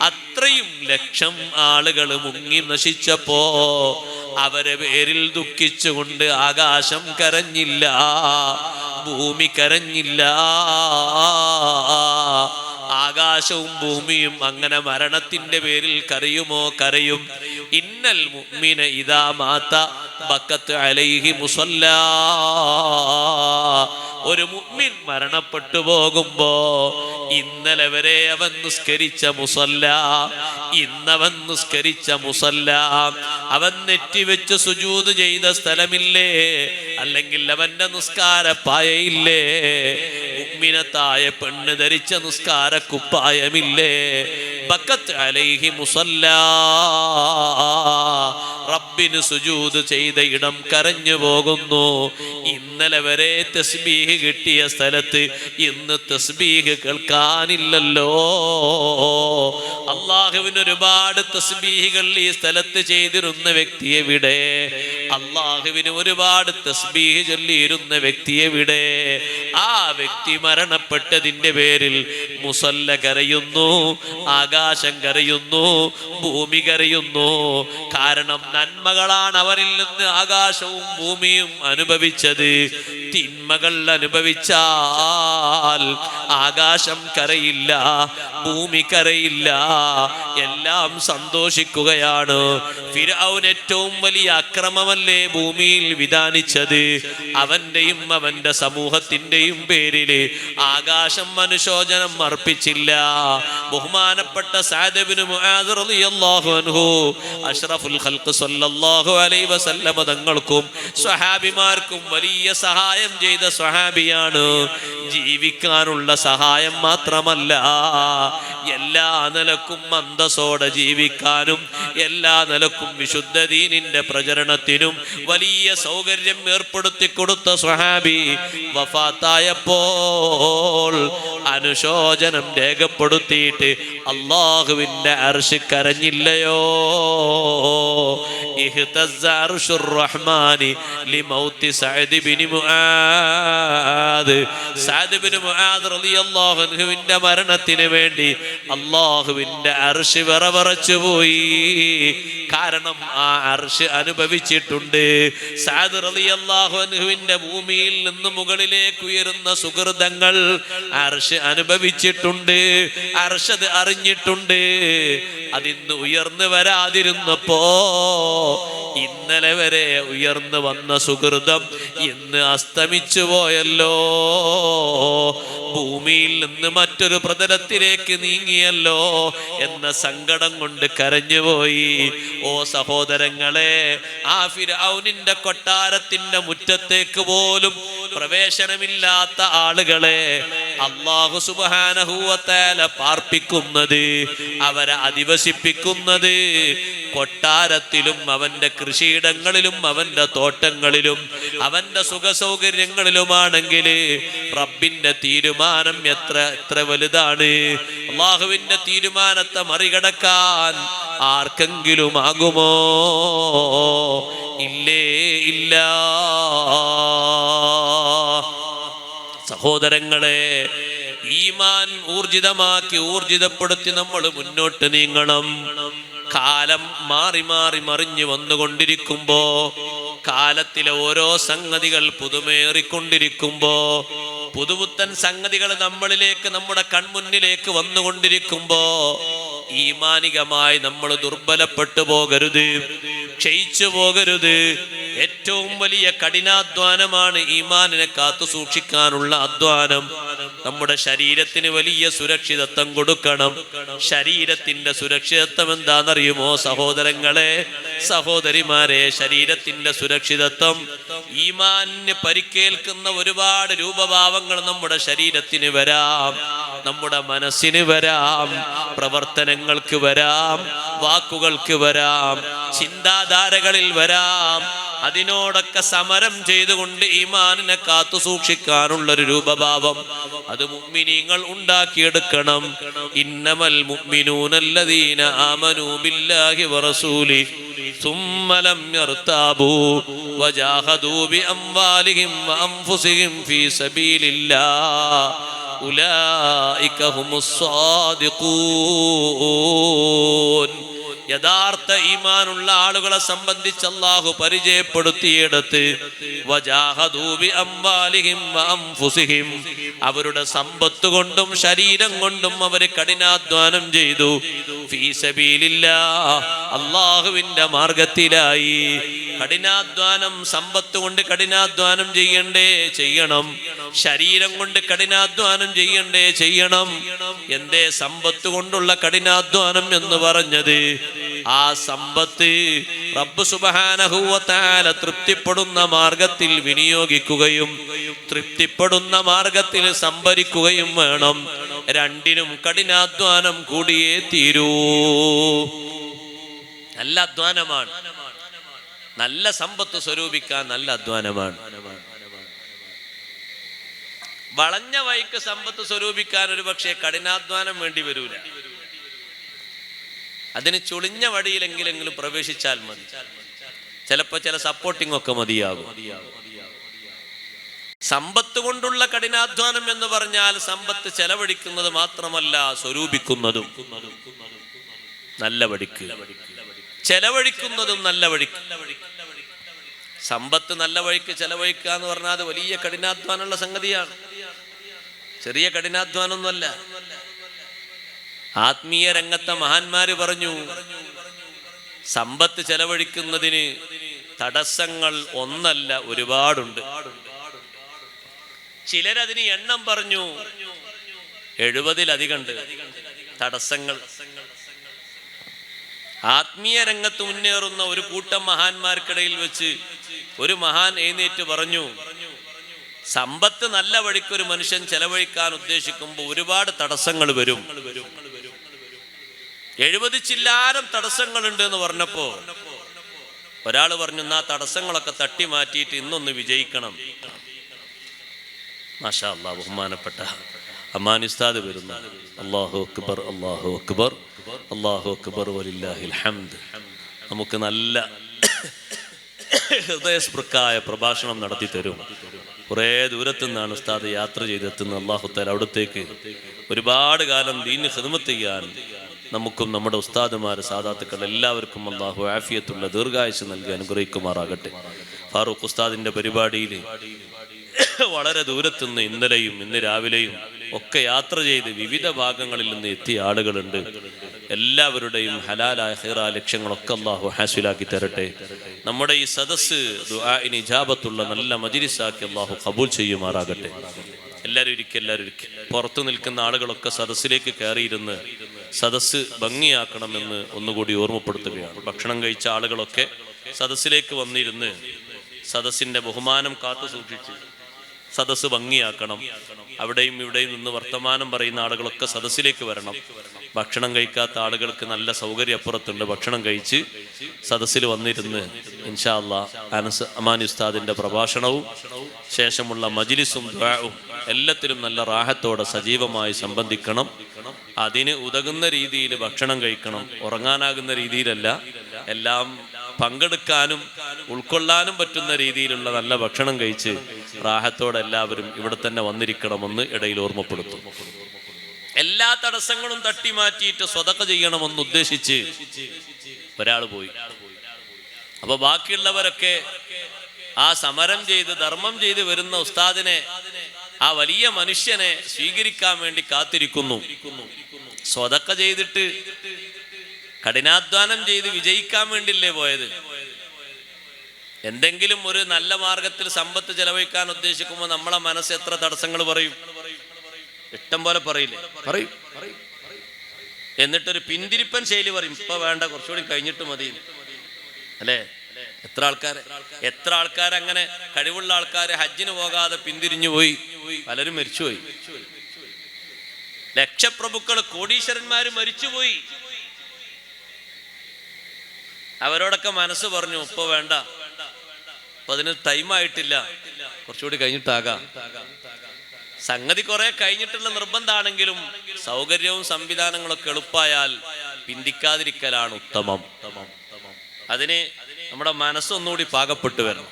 അത്രയും ലക്ഷം ആളുകൾ മുങ്ങി നശിച്ചപ്പോ അവരെ പേരിൽ ദുഃഖിച്ചുകൊണ്ട് ആകാശം കരഞ്ഞില്ല, ഭൂമി കരഞ്ഞില്ല. ആകാശവും ഭൂമിയും അങ്ങനെ മരണത്തിന്റെ പേരിൽ കരയുമോ? കരയും. ഇന്നൽ മുഅ്മിന ഇദാ മാത ബക്കത്ത് അലൈഹി മുസല്ലാ. ഒരു മുഅ്മിൻ മരണപ്പെട്ടു പോകുമ്പോ ഇന്നലെ വരെ അവൻ നിസ്കരിച്ച മുസല്ല, ഇന്നവൻ നിസ്കരിച്ച മുസല്ല, അവൻ നെറ്റിവെച്ച് സുജൂദ് ചെയ്ത സ്ഥലമില്ലേ, അല്ലെങ്കിൽ അവന്റെ നിസ്കാരപ്പായയില്ലേ, മുഅ്മിനത്തായ പെണ്ണ് ധരിച്ച നിസ്കാരക്കുപ്പായമില്ലേ, ബക്കത്ത് അലൈഹി മുസല്ലാ. റബ്ബിന് സുജൂദ് ചെയ്ത ഇടം കരഞ്ഞു പോകുന്നു. ഇന്നലെ വരെ തസ്ബീഹ് കിട്ടിയ സ്ഥലത്ത് ഇന്ന് തസ്ബീഹ് കേൾക്കാനില്ലല്ലോ. അള്ളാഹുവിന് ഒരുപാട് തസ്ബീഹുകൾ ഈ സ്ഥലത്ത് ചെയ്തിരുന്ന വ്യക്തി എവിടെ? അള്ളാഹുവിന് ഒരുപാട് തസ്ബീഹ് ചൊല്ലിയിരുന്ന വ്യക്തി എവിടെ? ആ വ്യക്തി മരണപ്പെട്ടതിന്റെ പേരിൽ മുസല്ല കരയുന്നു, ആകാശം കരയുന്നു, ഭൂമി കരയുന്നു. കാരണം നന്മകളാണ് അവരിൽ നിന്ന് ആകാശവും ഭൂമിയും അനുഭവിച്ചത്. തിന്മകൾ അനുഭവിച്ചാൽ ആകാശം കരയില്ല, ഭൂമി കരയില്ല, എല്ലാം സന്തോഷിക്കുകയാണ്. ഫിർഔൻ ഏറ്റവും വലിയ അക്രമമല്ലേ ഭൂമിയിൽ വിധാനിച്ചത്? അവന്റെയും അവന്റെ സമൂഹത്തിന്റെയും പേരില് ആകാശം അനുശോചനം അർപ്പിച്ചില്ല. ബഹുമാനപ്പെട്ട സഅദ് ഇബ്നു മുആദ് റളിയല്ലാഹു അൻഹു അഷ്റഫുൽ ഖൽഖ് സ്വല്ലല്ലാഹു അലൈഹി വസല്ലം തങ്ങൾക്കും സ്വഹാബിമാർക്കും വലിയ സഹായ സഹായം ചെയ്ത സ്വഹാബിയാണ്. ജീവിക്കാനുള്ള സഹായം മാത്രമല്ല, എല്ലാ നിലക്കും അന്തസ്സോടെ ജീവിക്കാനും എല്ലാ നിലക്കും വിശുദ്ധ ദീനിന്റെ പ്രചരണത്തിനും വലിയ സൗകര്യം ഏർപ്പെടുത്തി കൊടുത്ത സ്വഹാബി വഫാത്തായപ്പോൾ അനുശോചനം രേഖപ്പെടുത്തിയിട്ട് അല്ലാഹുവിന്റെ അർശ് കരഞ്ഞില്ലയോ? ഇഹ്തസ്സ അർശുർ റഹ്മാനി ലിമൗതി Saad bin Muadh. Saad bin Muadh റളിയല്ലാഹു അൻഹുവിന്റെ മരണത്തിന് വേണ്ടി അല്ലാഹുവിന്റെ അർശ് വിറവിറച്ചു പോയി. കാരണം ആ അർശ് അനുഭവിച്ചിട്ടുണ്ട്. സഅദ് റളിയല്ലാഹു അൻഹുവിന്റെ ഭൂമിയിൽ നിന്ന് മുകളിലേക്ക് ഉയരുന്ന സുഹൃതങ്ങൾ അർശ് അനുഭവിച്ചിട്ടുണ്ട്. അർശ് അത് അറിഞ്ഞിട്ടുണ്ട്. അതിന്ന് ഉയർന്നു വരാതിരുന്നപ്പോ ഇന്നലെ വരെ ഉയർന്നു വന്ന സുഹൃതം ഇന്ന് അസ്തമിച്ചു പോയല്ലോ. ഭൂമിയിൽ നിന്ന് മറ്റൊരു പ്രതലത്തിലേക്ക് നീങ്ങിയല്ലോ എന്ന സങ്കടം കൊണ്ട് കരഞ്ഞുപോയി. ഓ സഹോദരങ്ങളെ, ആ ഫിർഔനിന്റെ കൊട്ടാരത്തിന്റെ മുറ്റത്തേക്ക് പോലും പ്രവേശനമില്ലാത്ത ആളുകളെ അല്ലാഹു സുബ്ഹാനഹു വ തആല പാർപ്പിക്കുന്നത്, അവരെ അധിവസിപ്പിക്കുന്നത് കൊട്ടാരത്തിലും അവന്റെ കൃഷിയിടങ്ങളിലും അവന്റെ തോട്ടങ്ങളിലും അവന്റെ സുഖസൗകര്യങ്ങളിലുമാണെങ്കിൽ റബ്ബിന്റെ തീരുമാനം എത്ര വലുതാണ്. അല്ലാഹുവിന്റെ തീരുമാനത്തെ മറികടക്കാൻ ആർക്കെങ്കിലും ആകുമോ? ഇല്ലേ ഇല്ല. സഹോദരങ്ങളെ, ഈമാൻ ഊർജിതപ്പെടുത്തി നമ്മൾ മുന്നോട്ട് നീങ്ങണം. കാലം മാറി മാറി മറിഞ്ഞു വന്നുകൊണ്ടിരിക്കുമ്പോ, കാലത്തിലെ ഓരോ സംഗതികൾ പുതുമേറിക്കൊണ്ടിരിക്കുമ്പോ, പുതുപുത്തൻ സംഗതികൾ നമ്മളിലേക്ക് നമ്മുടെ കൺമുന്നിലേക്ക് വന്നുകൊണ്ടിരിക്കുമ്പോ ഈമാനികമായി നമ്മൾ ദുർബലപ്പെട്ടു പോകരുത്, ക്ഷയിച്ചു പോകരുത്. ഏറ്റവും വലിയ കഠിനാധ്വാനമാണ് ഈമാനിനെ കാത്തു സൂക്ഷിക്കാനുള്ള അധ്വാനം. നമ്മുടെ ശരീരത്തിന് വലിയ സുരക്ഷിതത്വം കൊടുക്കണം. ശരീരത്തിന്റെ സുരക്ഷിതത്വം എന്താണെന്നറിയുമോ സഹോദരങ്ങളെ, സഹോദരിമാരെ? ശരീരത്തിന്റെ സുരക്ഷിതത്വം, ഈമാനിന് പരിക്കേൽക്കുന്ന ഒരുപാട് രൂപഭാവങ്ങൾ നമ്മുടെ ശരീരത്തിന് വരാം, നമ്മുടെ മനസ്സിന് വരാം, പ്രവർത്തനങ്ങൾക്ക് വരാം, വാക്കുകൾക്ക് വരാം, ചിന്താധാരകളിൽ വരാം. അതിനോടൊക്കെ സമരം ചെയ്തുകൊണ്ട് ഈമാനിനെ കാത്തു സൂക്ഷിക്കാനുള്ളൊരു രൂപഭാവം അത് മുഅ്മിനീങ്ങൾ ഉണ്ടാക്കിയെടുക്കണം. ഇന്നമൽ മുഅ്മിനൂനല്ലദീന ആമനൂ ബില്ലാഹി വറസൂലി സുമ്മ ലം യർതാബൂ വജാഹദൂ ബിഅംവാലിഹിം വഅൻഫുസിഹിം ഫീ സബീലില്ലാഹ് ഉലൈക ഹുമുസ് സ്വാദിഖൂൻ. യഥാർത്ഥ ഈമാനുള്ള ആളുകളെ സംബന്ധിച്ച് അല്ലാഹു പരിചയപ്പെടുത്തിയെടുത്ത് വജാഹദൂ ബിഅംവാലിഹിം വഅൻഫുസിഹിം, അവരുടെ സമ്പത്ത് കൊണ്ടും ശരീരം കൊണ്ടും അവർ കഠിനാധ്വാനം ചെയ്തു. ഫീ സബീലില്ലാഹ്, അല്ലാഹുവിന്റെ മാർഗത്തിലായി. കഠിനാധ്വാനം, സമ്പത്ത് കൊണ്ട് കഠിനാധ്വാനം ചെയ്യണ്ടേ? ചെയ്യണം. ശരീരം കൊണ്ട് കഠിനാധ്വാനം ചെയ്യണ്ടേ? ചെയ്യണം. എന്തേ സമ്പത്ത് കൊണ്ടുള്ള കഠിനാധ്വാനം എന്ന് പറഞ്ഞത്? ആ സമ്പത്ത് റബ്ബ് സുബ്ഹാനഹു വ തആല തൃപ്തിപ്പെടുന്ന മാർഗത്തിൽ വിനിയോഗിക്കുകയും തൃപ്തിപ്പെടുന്ന മാർഗത്തിൽ സംഭരിക്കുകയും വേണം. രണ്ടിനും കഠിനാധ്വാനം കൂടിയേ തീരൂ. നല്ല അധ്വാനമാണ്. നല്ല സമ്പത്ത് സ്വരൂപിക്കാൻ നല്ല അധ്വാനമാണ്. വളഞ്ഞ വഴിക്ക് സമ്പത്ത് സ്വരൂപിക്കാൻ ഒരു പക്ഷേ കഠിനാധ്വാനം വേണ്ടി വരൂല. അതിന് ചുളിഞ്ഞ വഴിയിലെങ്കിലും പ്രവേശിച്ചാൽ മതി. ചിലപ്പോ ചില സപ്പോർട്ടിംഗ് ഒക്കെ മതിയാകും. സമ്പത്ത് കൊണ്ടുള്ള കഠിനാധ്വാനം എന്ന് പറഞ്ഞാൽ സമ്പത്ത് ചെലവഴിക്കുന്നത് മാത്രമല്ല, സ്വരൂപിക്കുന്നതും നല്ല വഴിക്ക്, ചെലവഴിക്കുന്നതും നല്ല വഴിക്ക്. സമ്പത്ത് നല്ല വഴിക്ക് ചെലവഴിക്കുക എന്ന് പറഞ്ഞാൽ അത് വലിയ കഠിനാധ്വാനമുള്ള സംഗതിയാണ്. ചെറിയ കഠിനാധ്വാനമൊന്നുമല്ല. ആത്മീയ രംഗത്തെ മഹാന്മാര് പറഞ്ഞു, സമ്പത്ത് ചെലവഴിക്കുന്നതിന് തടസ്സങ്ങൾ ഒന്നല്ല, ഒരുപാടുണ്ട്. ചിലരതിന് എണ്ണം പറഞ്ഞു, 70-ലധികമുണ്ട് തടസ്സങ്ങൾ. ആത്മീയ രംഗത്ത് മുന്നേറുന്ന ഒരു കൂട്ടം മഹാന്മാർക്കിടയിൽ വെച്ച് ഒരു മഹാൻ എഴുന്നേറ്റ് പറഞ്ഞു, സമ്പത്ത് നല്ല വഴിക്കൊരു മനുഷ്യൻ ചെലവഴിക്കാൻ ഉദ്ദേശിക്കുമ്പോൾ ഒരുപാട് തടസ്സങ്ങൾ വരും. 70 ചില്ലാനം തടസ്സങ്ങളുണ്ട് എന്ന് പറഞ്ഞപ്പോ ഒരാൾ പറഞ്ഞു, ആ തടസ്സങ്ങളൊക്കെ തട്ടി മാറ്റിയിട്ട് ഇന്നൊന്ന് വിജയിക്കണം. മാഷാ അല്ലാഹ്, ബഹുമാനപ്പെട്ട അമാനി ഉസ്താദ് വരുന്നു. അല്ലാഹു അക്ബർ, അല്ലാഹു അക്ബർ, അല്ലാഹു അക്ബർ വലില്ലാഹിൽ ഹംദ്. നമുക്ക് നല്ല ഹൃദയസ്പൃക്കായ പ്രഭാഷണം നടത്തി തരും. കുറേ ദൂരത്തു നിന്നാണ് ഉസ്താദ് യാത്ര ചെയ്തെത്തുന്നത്. അല്ലാഹു തആല അവിടത്തേക്ക് ഒരുപാട് കാലം ദീനിന് ഖിദ്മത്ത് ചെയ്യാൻ നമുക്കും നമ്മുടെ ഉസ്താദുമാർ സാദാത്തുക്കൾ എല്ലാവർക്കും അല്ലാഹു ആഫിയത്തുള്ള ദീർഘായുസ്സ് നൽകി അനുഗ്രഹിക്കുമാറാകട്ടെ. ഫാറൂഖ് ഉസ്താദിന്റെ പരിപാടിയിൽ വളരെ ദൂരത്തുനിന്ന് ഇന്നലെയും ഇന്ന് രാവിലെയും ഒക്കെ യാത്ര ചെയ്ത് വിവിധ ഭാഗങ്ങളിൽ നിന്ന് എത്തിയ ആളുകളുണ്ട്. എല്ലാവരുടെയും ഹലാലായ ഖൈറായ ലക്ഷ്യങ്ങളൊക്കെ അല്ലാഹു ഹാസിലാക്കി തരട്ടെ. നമ്മുടെ ഈ സദസ്സ് ദുആഇന് ഇജാബത്തുള്ള നല്ല മജ്ലിസാക്കി അല്ലാഹു ഖബൂൽ ചെയ്യുമാറാകട്ടെ. എല്ലാവരും ഇരിക്കും. പുറത്തു നിൽക്കുന്ന ആളുകളൊക്കെ സദസ്സിലേക്ക് കയറിയിരുന്ന് സദസ്സ് ഭംഗിയാക്കണമെന്ന് ഒന്നുകൂടി ഓർമ്മപ്പെടുത്തുകയാണ്. ഭക്ഷണം കഴിച്ച ആളുകളൊക്കെ സദസ്സിലേക്ക് വന്നിരുന്ന് സദസ്സിന്റെ ബഹുമാനം കാത്തു സൂക്ഷിച്ച് സദസ്സ് ഭംഗിയാക്കണം. അവിടെയും ഇവിടെയും നിന്ന് വർത്തമാനം പറയുന്ന ആളുകളൊക്കെ സദസ്സിലേക്ക് വരണം. ഭക്ഷണം കഴിക്കാത്ത ആളുകൾക്ക് നല്ല സൗകര്യം അപ്പുറത്തുണ്ട്. ഭക്ഷണം കഴിച്ച് സദസ്സിൽ വന്നിരുന്ന് ഇൻഷാ അല്ലാഹ് അമാനി ഉസ്താദിന്റെ പ്രഭാഷണവും ശേഷമുള്ള മജ്ലിസും ദുആഉം എല്ലാത്തിലും നല്ല റാഹത്തോടെ സജീവമായി സംബന്ധിക്കണം. അതിന് ഉതകുന്ന രീതിയിൽ ഭക്ഷണം കഴിക്കണം. ഉറങ്ങാനാകുന്ന രീതിയിലല്ല, എല്ലാം പങ്കെടുക്കാനും ഉൾക്കൊള്ളാനും പറ്റുന്ന രീതിയിലുള്ള നല്ല ഭക്ഷണം കഴിച്ച് റാഹത്തോടെ എല്ലാവരും ഇവിടെ തന്നെ വന്നിരിക്കണമെന്ന് ഇടയിൽ ഓർമ്മപ്പെടുത്തും. എല്ലാ തടസ്സങ്ങളും തട്ടി മാറ്റിയിട്ട് സ്വതക്ക ചെയ്യണമെന്ന് ഉദ്ദേശിച്ച് ഒരാൾ പോയി. അപ്പൊ ബാക്കിയുള്ളവരൊക്കെ ആ സമരം ചെയ്ത് ധർമ്മം ചെയ്ത് വരുന്ന ഉസ്താദിനെ, ആ വലിയ മനുഷ്യനെ സ്വീകരിക്കാൻ വേണ്ടി കാത്തിരിക്കുന്നു. സ്വതക്ക ചെയ്തിട്ട് കഠിനാധ്വാനം ചെയ്ത് വിജയിക്കാൻ വേണ്ടിയല്ലേ പോയത്. എന്തെങ്കിലും ഒരു നല്ല മാർഗത്തിൽ സമ്പത്ത് ചെലവഴിക്കാൻ ഉദ്ദേശിക്കുമ്പോൾ നമ്മളെ മനസ്സ് എത്ര തടസ്സങ്ങൾ പറയും, ഇഷ്ടം പോലെ പറയില്ലേ, പറയും. എന്നിട്ടൊരു പിന്തിരിപ്പൻ ശൈലി പറയും, ഇപ്പൊ വേണ്ട, കുറച്ചുകൂടി കഴിഞ്ഞിട്ട് മതി അല്ലേ. എത്ര ആൾക്കാർ അങ്ങനെ കഴിവുള്ള ആൾക്കാരെ ഹജ്ജിന് പോകാതെ പിന്തിരിഞ്ഞു പോയി, പലരും മരിച്ചുപോയി. ലക്ഷപ്രഭുക്കൾ കോടീശ്വരന്മാര് മരിച്ചുപോയി. അവരോടൊക്കെ മനസ്സ് പറഞ്ഞു, ഇപ്പൊ വേണ്ട, അപ്പൊ അതിന് ടൈമായിട്ടില്ല, കുറച്ചുകൂടി കഴിഞ്ഞിട്ടാകാം. സംഗതി കുറെ കഴിഞ്ഞിട്ടുള്ള നിർബന്ധമാണെങ്കിലും സൗകര്യവും സംവിധാനങ്ങളൊക്കെ എളുപ്പമായാൽ പിന്തിക്കാതിരിക്കലാണ് ഉത്തമം. അതിന് നമ്മുടെ മനസ്സൊന്നുകൂടി പാകപ്പെട്ടു വരണം.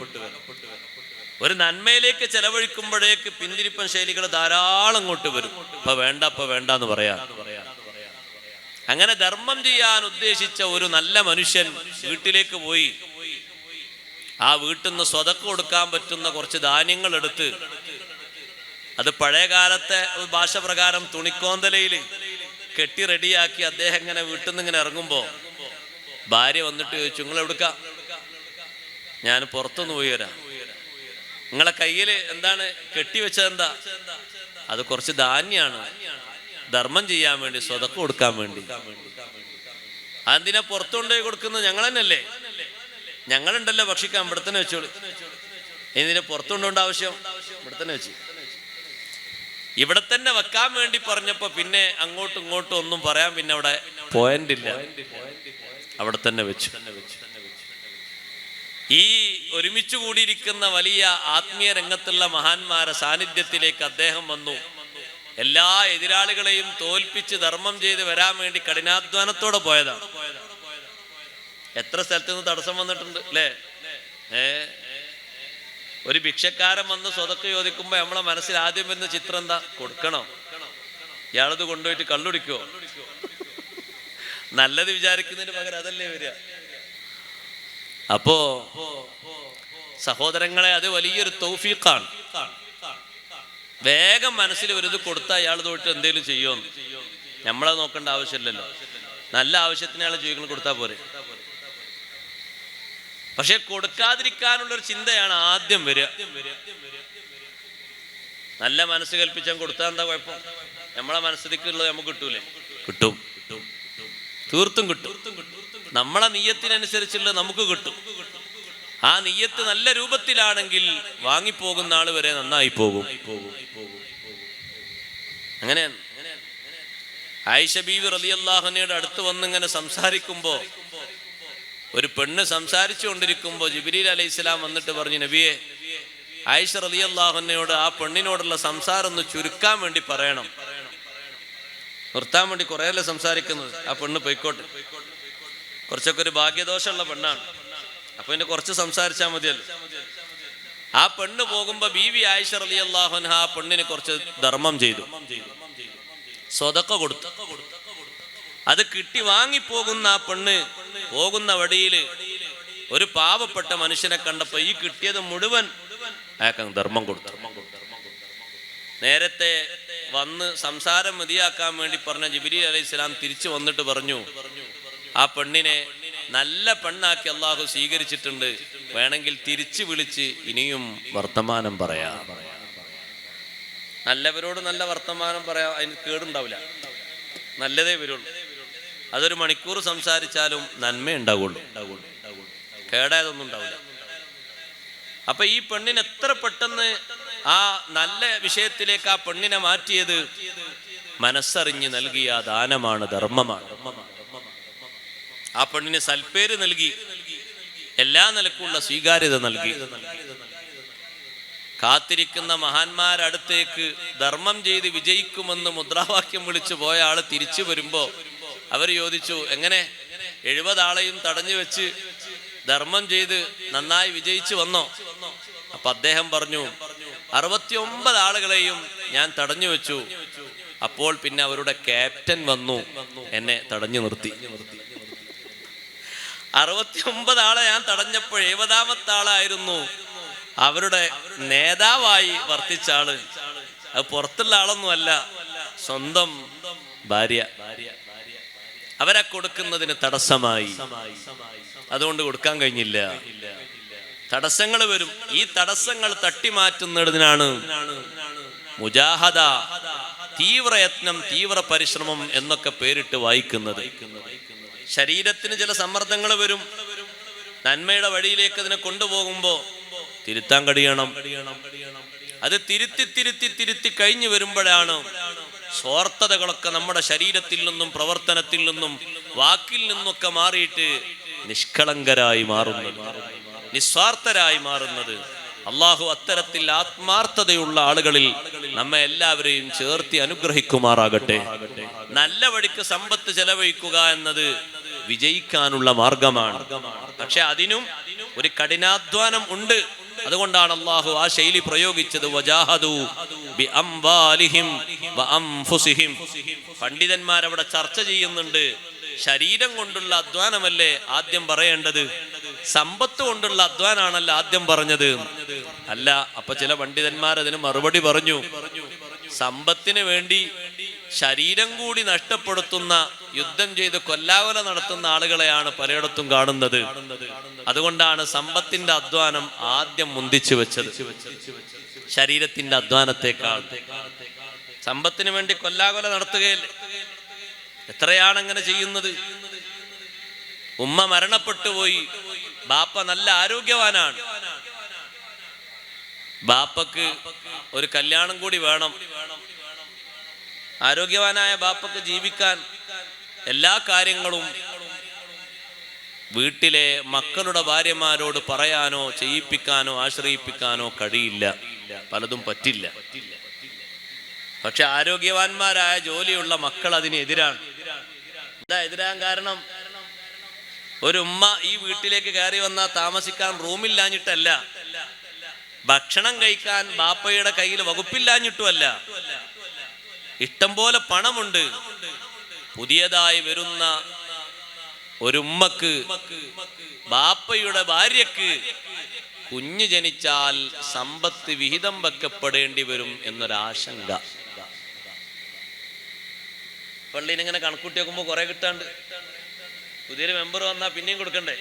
ഒരു നന്മയിലേക്ക് ചെലവഴിക്കുമ്പോഴേക്ക് പിന്തിരിപ്പൻ ശൈലികൾ ധാരാളം ഇങ്ങോട്ട് വരും. ഇപ്പൊ വേണ്ട എന്ന് പറയാം. അങ്ങനെ ധർമ്മം ചെയ്യാൻ ഉദ്ദേശിച്ച ഒരു നല്ല മനുഷ്യൻ വീട്ടിലേക്ക് പോയി. ആ വീട്ടിൽ നിന്ന് സ്വതക്ക കൊടുക്കാൻ പറ്റുന്ന കുറച്ച് ധാന്യങ്ങൾ എടുത്ത്, അത് പഴയ കാലത്തെ ഭാഷ പ്രകാരം തുണിക്കോന്തലയിൽ കെട്ടി റെഡിയാക്കി അദ്ദേഹം ഇങ്ങനെ വീട്ടിൽ നിന്ന് ഇങ്ങനെ ഇറങ്ങുമ്പോ ഭാര്യ വന്നിട്ട് ചോദിച്ചു, നിങ്ങൾ എവിടുക്ക? ഞാൻ പുറത്തുനിന്ന് പോയി വരാം. നിങ്ങളെ കയ്യിൽ എന്താണ് കെട്ടിവെച്ചത്? എന്താ? അത് കുറച്ച് ധാന്യാണ്, ധർമ്മം ചെയ്യാൻ വേണ്ടി, സ്വതക്ക കൊടുക്കാൻ വേണ്ടി. അതെന്തിനാ പുറത്തുകൊണ്ടുപോയി കൊടുക്കുന്നത്? ഞങ്ങൾ തന്നെയല്ലേ, ഞങ്ങളുണ്ടല്ലോ ഭക്ഷിക്കാൻ, ഇവിടെ തന്നെ വെച്ചോളൂ. എന്തിനാ പുറത്തുകൊണ്ടുകൊണ്ട് ആവശ്യം? ഇവിടെ തന്നെ വെച്ചു. ഇവിടെ തന്നെ വെക്കാൻ വേണ്ടി പറഞ്ഞപ്പോ പിന്നെ അങ്ങോട്ടും ഇങ്ങോട്ടും ഒന്നും പറയാൻ പിന്നെ അവിടെ പോയിന്റ് ഇല്ല, അവിടെ തന്നെ വെച്ചു. ഈ ഒരുമിച്ച് കൂടിയിരിക്കുന്ന വലിയ ആത്മീയ രംഗത്തുള്ള മഹാന്മാരെ സാന്നിധ്യത്തിലേക്ക് അദ്ദേഹം വന്നു. എല്ലാ എതിരാളികളെയും തോൽപ്പിച്ച് ധർമ്മം ചെയ്ത് വരാൻ വേണ്ടി കഠിനാധ്വാനത്തോടെ പോയതാണ്. എത്ര സ്ഥലത്ത് നിന്ന് തടസ്സം വന്നിട്ടുണ്ട് അല്ലേ? ഒരു ഭിക്ഷക്കാരൻ വന്ന് സ്വതക്ക ചോദിക്കുമ്പോ നമ്മളെ മനസ്സിൽ ആദ്യം വരുന്ന ചിത്രം എന്താ? കൊടുക്കണോ? ഇയാളത് കൊണ്ടുപോയിട്ട് കള്ളുടിക്കോ? നല്ലത് വിചാരിക്കുന്നതിന് പകരം അതല്ലേ വരിക. അപ്പോ സഹോദരങ്ങളെ, അത് വലിയൊരു തൗഫീഖാണ്. വേഗം മനസ്സിൽ ഒരു ഇത് കൊടുത്താൽ അയാൾ തൊട്ട് എന്തെങ്കിലും ചെയ്യുമെന്ന് നമ്മളത് നോക്കേണ്ട ആവശ്യമില്ലല്ലോ. നല്ല ആവശ്യത്തിന് അയാൾ ജീവികൾ കൊടുത്താൽ പോരെ. പക്ഷെ കൊടുക്കാതിരിക്കാനുള്ളൊരു ചിന്തയാണ് ആദ്യം വരിക. നല്ല മനസ്സ് കൽപ്പിച്ചാൽ കൊടുത്താൽ എന്താ കുഴപ്പം? നമ്മളെ മനസ്സിലേക്കുള്ളത് നമുക്ക് കിട്ടൂലേ? കിട്ടും, തീർത്തും കിട്ടും. നമ്മളെ നിയ്യത്തിനനുസരിച്ചുള്ളത് നമുക്ക് കിട്ടും. ആ നിയ്യത്ത് നല്ല രൂപത്തിലാണെങ്കിൽ വാങ്ങിപ്പോകുന്ന ആള് വരെ നന്നായി പോകും. അങ്ങനെയാണ്. ആയിഷ ബീവി റളിയല്ലാഹു അൻഹയുടെ അടുത്ത് വന്നിങ്ങനെ സംസാരിക്കുമ്പോ, ഒരു പെണ്ണ് സംസാരിച്ചു കൊണ്ടിരിക്കുമ്പോ ജിബ്രീൽ അലൈഹിസ്സലാം വന്നിട്ട് പറഞ്ഞു, നബിയെ, ആയിഷ റളിയല്ലാഹു അൻഹയോട് ആ പെണ്ണിനോടുള്ള സംസാരം ഒന്ന് ചുരുക്കാൻ വേണ്ടി പറയണം, നിർത്താൻ വേണ്ടി കുറേയല്ലേ സംസാരിക്കുന്നത്, ആ പെണ്ണ് പൊയ്ക്കോട്ടെ, കുറച്ചൊക്കെ ഒരു ഭാഗ്യദോഷമുള്ള പെണ്ണാണ്, അപ്പൊ പിന്നെ കുറച്ച് സംസാരിച്ചാൽ മതിയല്ലോ. ആ പെണ്ണ് പോകുമ്പോ ബീവി ആയിഷ റളിയല്ലാഹു അൻഹ ആ പെണ്ണിന് കുറച്ച് ധർമ്മം ചെയ്തു, സ്വതക്ക കൊടുത്തു. അത് കിട്ടി വാങ്ങിപ്പോകുന്ന ആ പെണ്ണ് പോകുന്ന വഴിയില് ഒരു പാവപ്പെട്ട മനുഷ്യനെ കണ്ടപ്പോ ഈ കിട്ടിയത് മുഴുവൻ അയാൾക്ക് ധർമ്മം കൊടുത്തു. നേരത്തെ വന്ന് സംസാരം മതിയാക്കാൻ വേണ്ടി പറഞ്ഞ ജിബ്രീൽ അലൈഹിസ്സലാം തിരിച്ചു വന്നിട്ട് പറഞ്ഞു, ആ പെണ്ണിനെ നല്ല പെണ്ണാക്കി അള്ളാഹു സ്വീകരിച്ചിട്ടുണ്ട്, വേണമെങ്കിൽ തിരിച്ചു വിളിച്ച് ഇനിയും വർത്തമാനം പറയാം. നല്ലവരോട് നല്ല വർത്തമാനം പറയാം, അതിന് കേടുണ്ടാവില്ല, നല്ലതേ വരുള്ളൂ. അതൊരു മണിക്കൂർ സംസാരിച്ചാലും നന്മ ഉണ്ടാവുള്ളൂ, കേടായതൊന്നും ഉണ്ടാവില്ല. അപ്പൊ ഈ പെണ്ണിന് എത്ര പെട്ടെന്ന് ആ നല്ല വിഷയത്തിലേക്ക് ആ പെണ്ണിനെ മാറ്റിയത് മനസ്സറിഞ്ഞ് നൽകിയ ദാനമാണ്, ധർമ്മമാണ്. ആ പെണ്ണിന് സൽപ്പേര് നൽകി, എല്ലാ നിലക്കുള്ള സ്വീകാര്യത നൽകി. കാത്തിരിക്കുന്ന മഹാന്മാരടുത്തേക്ക് ധർമ്മം ചെയ്ത് വിജയിക്കുമെന്ന് മുദ്രാവാക്യം വിളിച്ചു പോയ ആള് തിരിച്ചു വരുമ്പോ അവർ ചോദിച്ചു, എങ്ങനെ 70 ആളെയും തടഞ്ഞു വെച്ച് ധർമ്മം ചെയ്ത് നന്നായി വിജയിച്ചു വന്നോ? അപ്പൊ അദ്ദേഹം പറഞ്ഞു, 69 ആളുകളെയും ഞാൻ തടഞ്ഞു വെച്ചു, അപ്പോൾ പിന്നെ അവരുടെ ക്യാപ്റ്റൻ വന്നു എന്നെ തടഞ്ഞു നിർത്തി. 69 ആളെ ഞാൻ തടഞ്ഞപ്പോൾ 70ാമത്തെ ആളായിരുന്നു അവരുടെ നേതാവായി വർത്തിച്ച ആള്. അത് പുറത്തുള്ള ആളൊന്നുമല്ല, സ്വന്തം ഭാര്യ. അവരെ കൊടുക്കുന്നതിന് തടസ്സമായി, അതുകൊണ്ട് കൊടുക്കാൻ കഴിഞ്ഞില്ല. തടസ്സങ്ങൾ വരും. ഈ തടസ്സങ്ങൾ തട്ടിമാറ്റുന്നതിനാണ് മുജാഹദ, തീവ്രയത്നം, തീവ്ര പരിശ്രമം എന്നൊക്കെ പേരിട്ട് വായിക്കുന്നത്. ശരീരത്തിന് ചില സമ്മർദ്ദങ്ങൾ വരും. നന്മയുടെ വഴിയിലേക്ക് അതിനെ കൊണ്ടുപോകുമ്പോ തിരുത്താൻ കഴിയണം. അത് തിരുത്തി കഴിഞ്ഞു വരുമ്പോഴാണ് സ്വാർത്ഥതകളൊക്കെ നമ്മുടെ ശരീരത്തിൽ നിന്നും പ്രവർത്തനത്തിൽ നിന്നും വാക്കിൽ നിന്നൊക്കെ മാറിയിട്ട് നിഷ്കളങ്കരായി മാറുന്നത്, നിസ്വാർത്ഥരായി മാറുന്നത്. അള്ളാഹു അത്തരത്തിൽ ആത്മാർത്ഥതയുള്ള ആളുകളിൽ നമ്മെ എല്ലാവരെയും ചേർത്തി അനുഗ്രഹിക്കുമാറാകട്ടെ. നല്ല വഴിക്ക് സമ്പത്ത് ചെലവഴിക്കുക എന്നത് വിജയിക്കാനുള്ള മാർഗമാണ്. പക്ഷെ അതിനും ഒരു കഠിനാധ്വാനം ഉണ്ട്. അതുകൊണ്ടാണ് അള്ളാഹു ആ ശൈലി പ്രയോഗിച്ചത്, വജാഹദു ബി അംവാലിഹിം വ അൻഫുസിഹിം. പണ്ഡിതന്മാരവിടെ ചർച്ച ചെയ്യുന്നുണ്ട്, ശരീരം കൊണ്ടുള്ള അധ്വാനമല്ലേ ആദ്യം പറയേണ്ടത്, സമ്പത്ത് കൊണ്ടുള്ള അധ്വാനാണല്ലോ ആദ്യം പറഞ്ഞത്? അല്ല. അപ്പൊ ചില പണ്ഡിതന്മാർ അതിന് മറുപടി പറഞ്ഞു, സമ്പത്തിന് വേണ്ടി ശരീരം കൂടി നഷ്ടപ്പെടുത്തുന്ന, യുദ്ധം ചെയ്ത് കൊല്ലാകൊല നടത്തുന്ന ആളുകളെയാണ് പലയിടത്തും കാണുന്നത്. അതുകൊണ്ടാണ് സമ്പത്തിന്റെ അധ്വാനം ആദ്യം മുന്തിച്ചു വെച്ചത്, ശരീരത്തിന്റെ അധ്വാനത്തെക്കാൾ. സമ്പത്തിന് വേണ്ടി കൊല്ലാകൊല നടത്തുകയല്ലേ? എത്രയാണ് അങ്ങനെ ചെയ്യുന്നത്? ഉമ്മ മരണപ്പെട്ടു പോയി, ബാപ്പ നല്ല ആരോഗ്യവാനാണ്, ബാപ്പക്ക് ഒരു കല്യാണം കൂടി വേണം. ആരോഗ്യവാനായ ബാപ്പക്ക് ജീവിക്കാൻ എല്ലാ കാര്യങ്ങളും വീട്ടിലെ മക്കളുടെ ഭാര്യമാരോട് പറയാനോ ചെയ്യിപ്പിക്കാനോ ആശ്രയിപ്പിക്കാനോ കഴിയില്ല, പലതും പറ്റില്ല. പക്ഷെ ആരോഗ്യവാന്മാരായ ജോലിയുള്ള മക്കൾ അതിനെതിരാണ്. എന്താ എതിരാൻ കാരണം? ഒരു ഉമ്മ ഈ വീട്ടിലേക്ക് കയറി വന്നാൽ താമസിക്കാൻ റൂമില്ലാഞ്ഞിട്ടല്ല, ഭക്ഷണം കഴിക്കാൻ ബാപ്പയുടെ കയ്യിൽ വകുപ്പില്ലാഞ്ഞിട്ടുമല്ല, ഇഷ്ടം പോലെ പണമുണ്ട്. പുതിയതായി വരുന്ന ഒരു ഉമ്മക്ക്, ബാപ്പയുടെ ഭാര്യക്ക് കുഞ്ഞ് ജനിച്ചാൽ സമ്പത്ത് വിഹിതം വെക്കപ്പെടേണ്ടി വരും എന്നൊരാശങ്ക. പള്ളിയിൽ ഇങ്ങനെ കണക്കൂട്ടി വെക്കുമ്പോ കുറെ കിട്ടാണ്ട്, പുതിയൊരു മെമ്പർ വന്നാൽ പിന്നെയും കൊടുക്കണ്ടേ?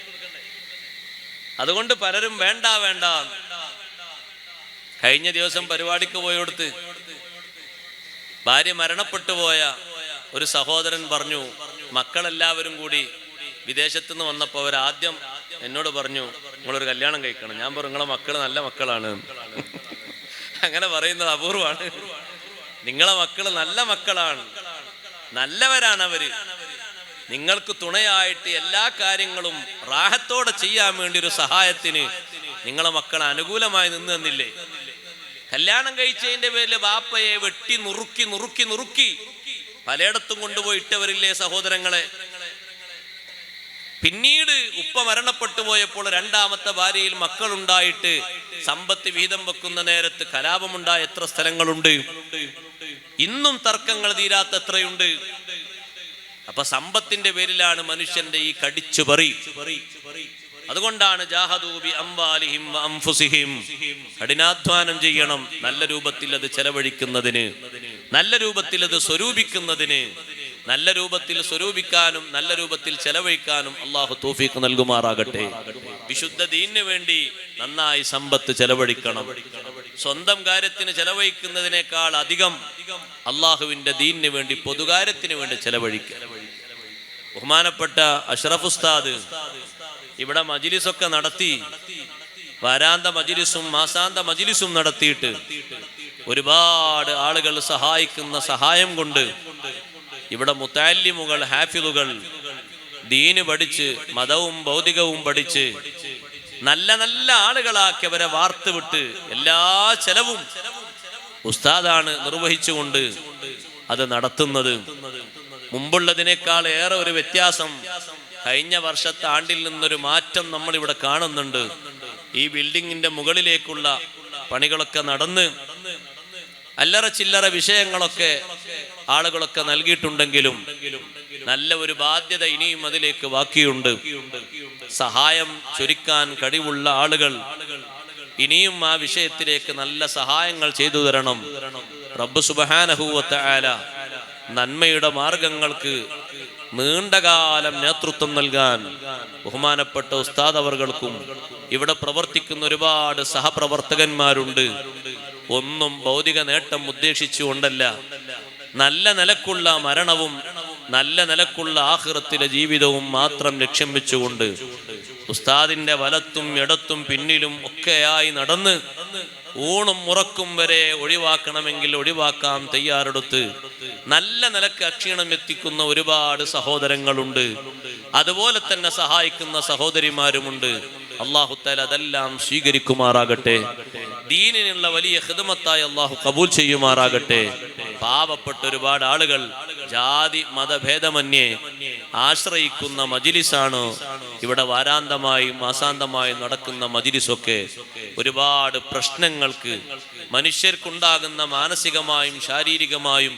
അതുകൊണ്ട് പലരും വേണ്ട വേണ്ട. കഴിഞ്ഞ ദിവസം പരിപാടിക്ക് പോയെടുത്ത് ഭാര്യ മരണപ്പെട്ടു പോയ ഒരു സഹോദരൻ പറഞ്ഞു, മക്കളെല്ലാവരും കൂടി വിദേശത്തു നിന്ന് വന്നപ്പോൾ അവരാദ്യം എന്നോട് പറഞ്ഞു, നിങ്ങളൊരു കല്യാണം കഴിക്കണം. ഞാൻ പറഞ്ഞു നിങ്ങളെ മക്കള് നല്ല മക്കളാണ്. അങ്ങനെ പറയുന്നത് അപൂർവമാണ്. നിങ്ങളെ മക്കള് നല്ല മക്കളാണ്, നല്ലവരാണ് അവര്. നിങ്ങൾക്ക് തുണയായിട്ട് എല്ലാ കാര്യങ്ങളും റാഹത്തോടെ ചെയ്യാൻ വേണ്ടി ഒരു സഹായത്തിന് നിങ്ങളെ മക്കളെ അനുകൂലമായി നിന്ന് തന്നില്ലേ? കല്യാണം കഴിച്ചതിന്റെ പേരിൽ ബാപ്പയെ വെട്ടി നുറുക്കി പലയിടത്തും കൊണ്ടുപോയി ഇട്ടവരില്ലേ സഹോദരങ്ങളെ? പിന്നീട് ഉപ്പ മരണപ്പെട്ടു പോയപ്പോൾ രണ്ടാമത്തെ ഭാര്യയിൽ മക്കളുണ്ടായിട്ട് സമ്പത്ത് വീതം വെക്കുന്ന നേരത്ത് കലാപമുണ്ടായ എത്ര സ്ഥലങ്ങളുണ്ട്? ഇന്നും തർക്കങ്ങൾ തീരാത്ത എത്രയുണ്ട്? അപ്പൊ സമ്പത്തിന്റെ പേരിലാണ് മനുഷ്യന്റെ ഈ കടിച്ചുപറി. അതുകൊണ്ടാണ് ജാഹദൂ ബി അംവാലിഹിം വ അൻഫുസിഹിം, കഠിനാധ്വാനം ചെയ്യണം നല്ല രൂപത്തിൽ അത് ചെലവഴിക്കുന്നതിന്, നല്ല രൂപത്തിൽ അത് സ്വരൂപിക്കുന്നതിന്. നല്ല രൂപത്തിൽ സ്വരൂപിക്കാനും നല്ല രൂപത്തിൽ ചെലവഴിക്കാനും അള്ളാഹു തൗഫീഖ് നൽകുമാറാകട്ടെ. വിശുദ്ധ ദീനിന് വേണ്ടി നന്നായി സമ്പത്ത് ചെലവഴിക്കണം. സ്വന്തം കാര്യത്തിന് ചെലവഴിക്കുന്നതിനേക്കാൾ അധികം അള്ളാഹുവിന്റെ ദീനിന് വേണ്ടി, പൊതുകാര്യത്തിന് വേണ്ടി ചെലവഴിക്കുക. ബഹുമാനപ്പെട്ട അഷ്റഫ് ഉസ്താദ് ഇവിടെ മജ്ലിസൊക്കെ നടത്തി, വാരാന്ത മജ്ലിസും മാസാന്ത മജ്ലിസും നടത്തിയിട്ട് ഒരുപാട് ആളുകൾ സഹായിക്കുന്ന സഹായം കൊണ്ട് ഇവിടെ മുതഅല്ലിമുകൾ, ഹാഫിളുകൾ ദീന് പഠിച്ച് മതവും ഭൗതികവും പഠിച്ച് നല്ല നല്ല ആളുകളാക്കി അവരെ വാർത്തുവിട്ട് എല്ലാ ചെലവും ഉസ്താദാണ് നിർവഹിച്ചുകൊണ്ട് അത് നടത്തുന്നത്. മുമ്പുള്ളതിനേക്കാൾ ഏറെ ഒരു വ്യത്യാസം കഴിഞ്ഞ വർഷത്തെ ആണ്ടിൽ നിന്നൊരു മാറ്റം നമ്മൾ ഇവിടെ കാണുന്നുണ്ട്. ഈ ബിൽഡിങ്ങിന്റെ മുകളിലേക്കുള്ള പണികളൊക്കെ നടന്ന് അല്ലറ ചില്ലറ വിഷയങ്ങളൊക്കെ ആളുകളൊക്കെ നൽകിയിട്ടുണ്ടെങ്കിലും നല്ല ഒരു ബാധ്യത ഇനിയും അതിലേക്ക് ബാക്കിയുണ്ട്. സഹായം ചൊരിക്കാൻ കഴിവുള്ള ആളുകൾ ഇനിയും ആ വിഷയത്തിലേക്ക് നല്ല സഹായങ്ങൾ ചെയ്തു തരണം. റബ്ബ് സുബ്ഹാനഹു വ തആല നന്മയുടെ മാർഗങ്ങൾക്ക് നീണ്ടകാലം നേതൃത്വം നൽകാൻ ബഹുമാനപ്പെട്ട ഉസ്താദ് അവർകൾക്കും ഇവിടെ പ്രവർത്തിക്കുന്ന ഒരുപാട് സഹപ്രവർത്തകന്മാരുണ്ട്. ഒന്നും ഭൗതിക നേട്ടം ഉദ്ദേശിച്ചുകൊണ്ടല്ല, നല്ല നിലക്കുള്ള മരണവും നല്ല നിലക്കുള്ള ആഖിറത്തിലെ ജീവിതവും മാത്രം ലക്ഷ്യം വെച്ചുകൊണ്ട് ഉസ്താദിന്റെ വലത്തും ഇടത്തും പിന്നിലും ഒക്കെയായി നടന്ന് ഊണും ഉറക്കും വരെ ഒഴിവാക്കണമെങ്കിൽ ഒഴിവാക്കാൻ തയ്യാറെടുത്ത് നല്ല നിലക്ക് അക്ഷീണം എത്തിക്കുന്ന ഒരുപാട് സഹോദരങ്ങളുണ്ട്. അതുപോലെ തന്നെ സഹായിക്കുന്ന സഹോദരിമാരുമുണ്ട്. അല്ലാഹു തആല അതെല്ലാം സ്വീകരിക്കുമാറാകട്ടെ. ദീനിനുള്ള വലിയ ഖിദ്മത്തായി അല്ലാഹു കബൂൽ ചെയ്യുമാറാകട്ടെ. പാവപ്പെട്ട ഒരുപാട് ആളുകൾ ജാതി മതഭേദമന്യേ ആശ്രയിക്കുന്ന മജ്ലിസാണ് ഇവിടെ വാരാന്തമായും മാസാന്തമായും നടക്കുന്ന മജ്ലിസൊക്കെ. ഒരുപാട് പ്രശ്നങ്ങൾക്ക് മനുഷ്യർക്കുണ്ടാകുന്ന മാനസികമായും ശാരീരികമായും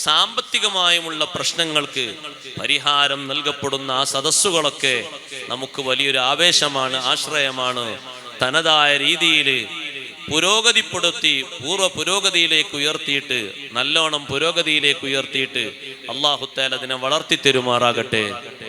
സാമ്പത്തികമായുമുള്ള പ്രശ്നങ്ങൾക്ക് പരിഹാരം നൽകപ്പെടുന്ന ആ സദസ്സുകളൊക്കെ നമുക്ക് വലിയൊരു ആവേശമാണ്, ആശ്രയമാണ്. തനതായ രീതിയിൽ പുരോഗതിപ്പെടുത്തി പൂർവ്വ പുരോഗതിയിലേക്ക് ഉയർത്തിയിട്ട്, നല്ലോണം പുരോഗതിയിലേക്ക് ഉയർത്തിയിട്ട് അല്ലാഹു തആല അതിനെ വളർത്തി തരുമാറാകട്ടെ.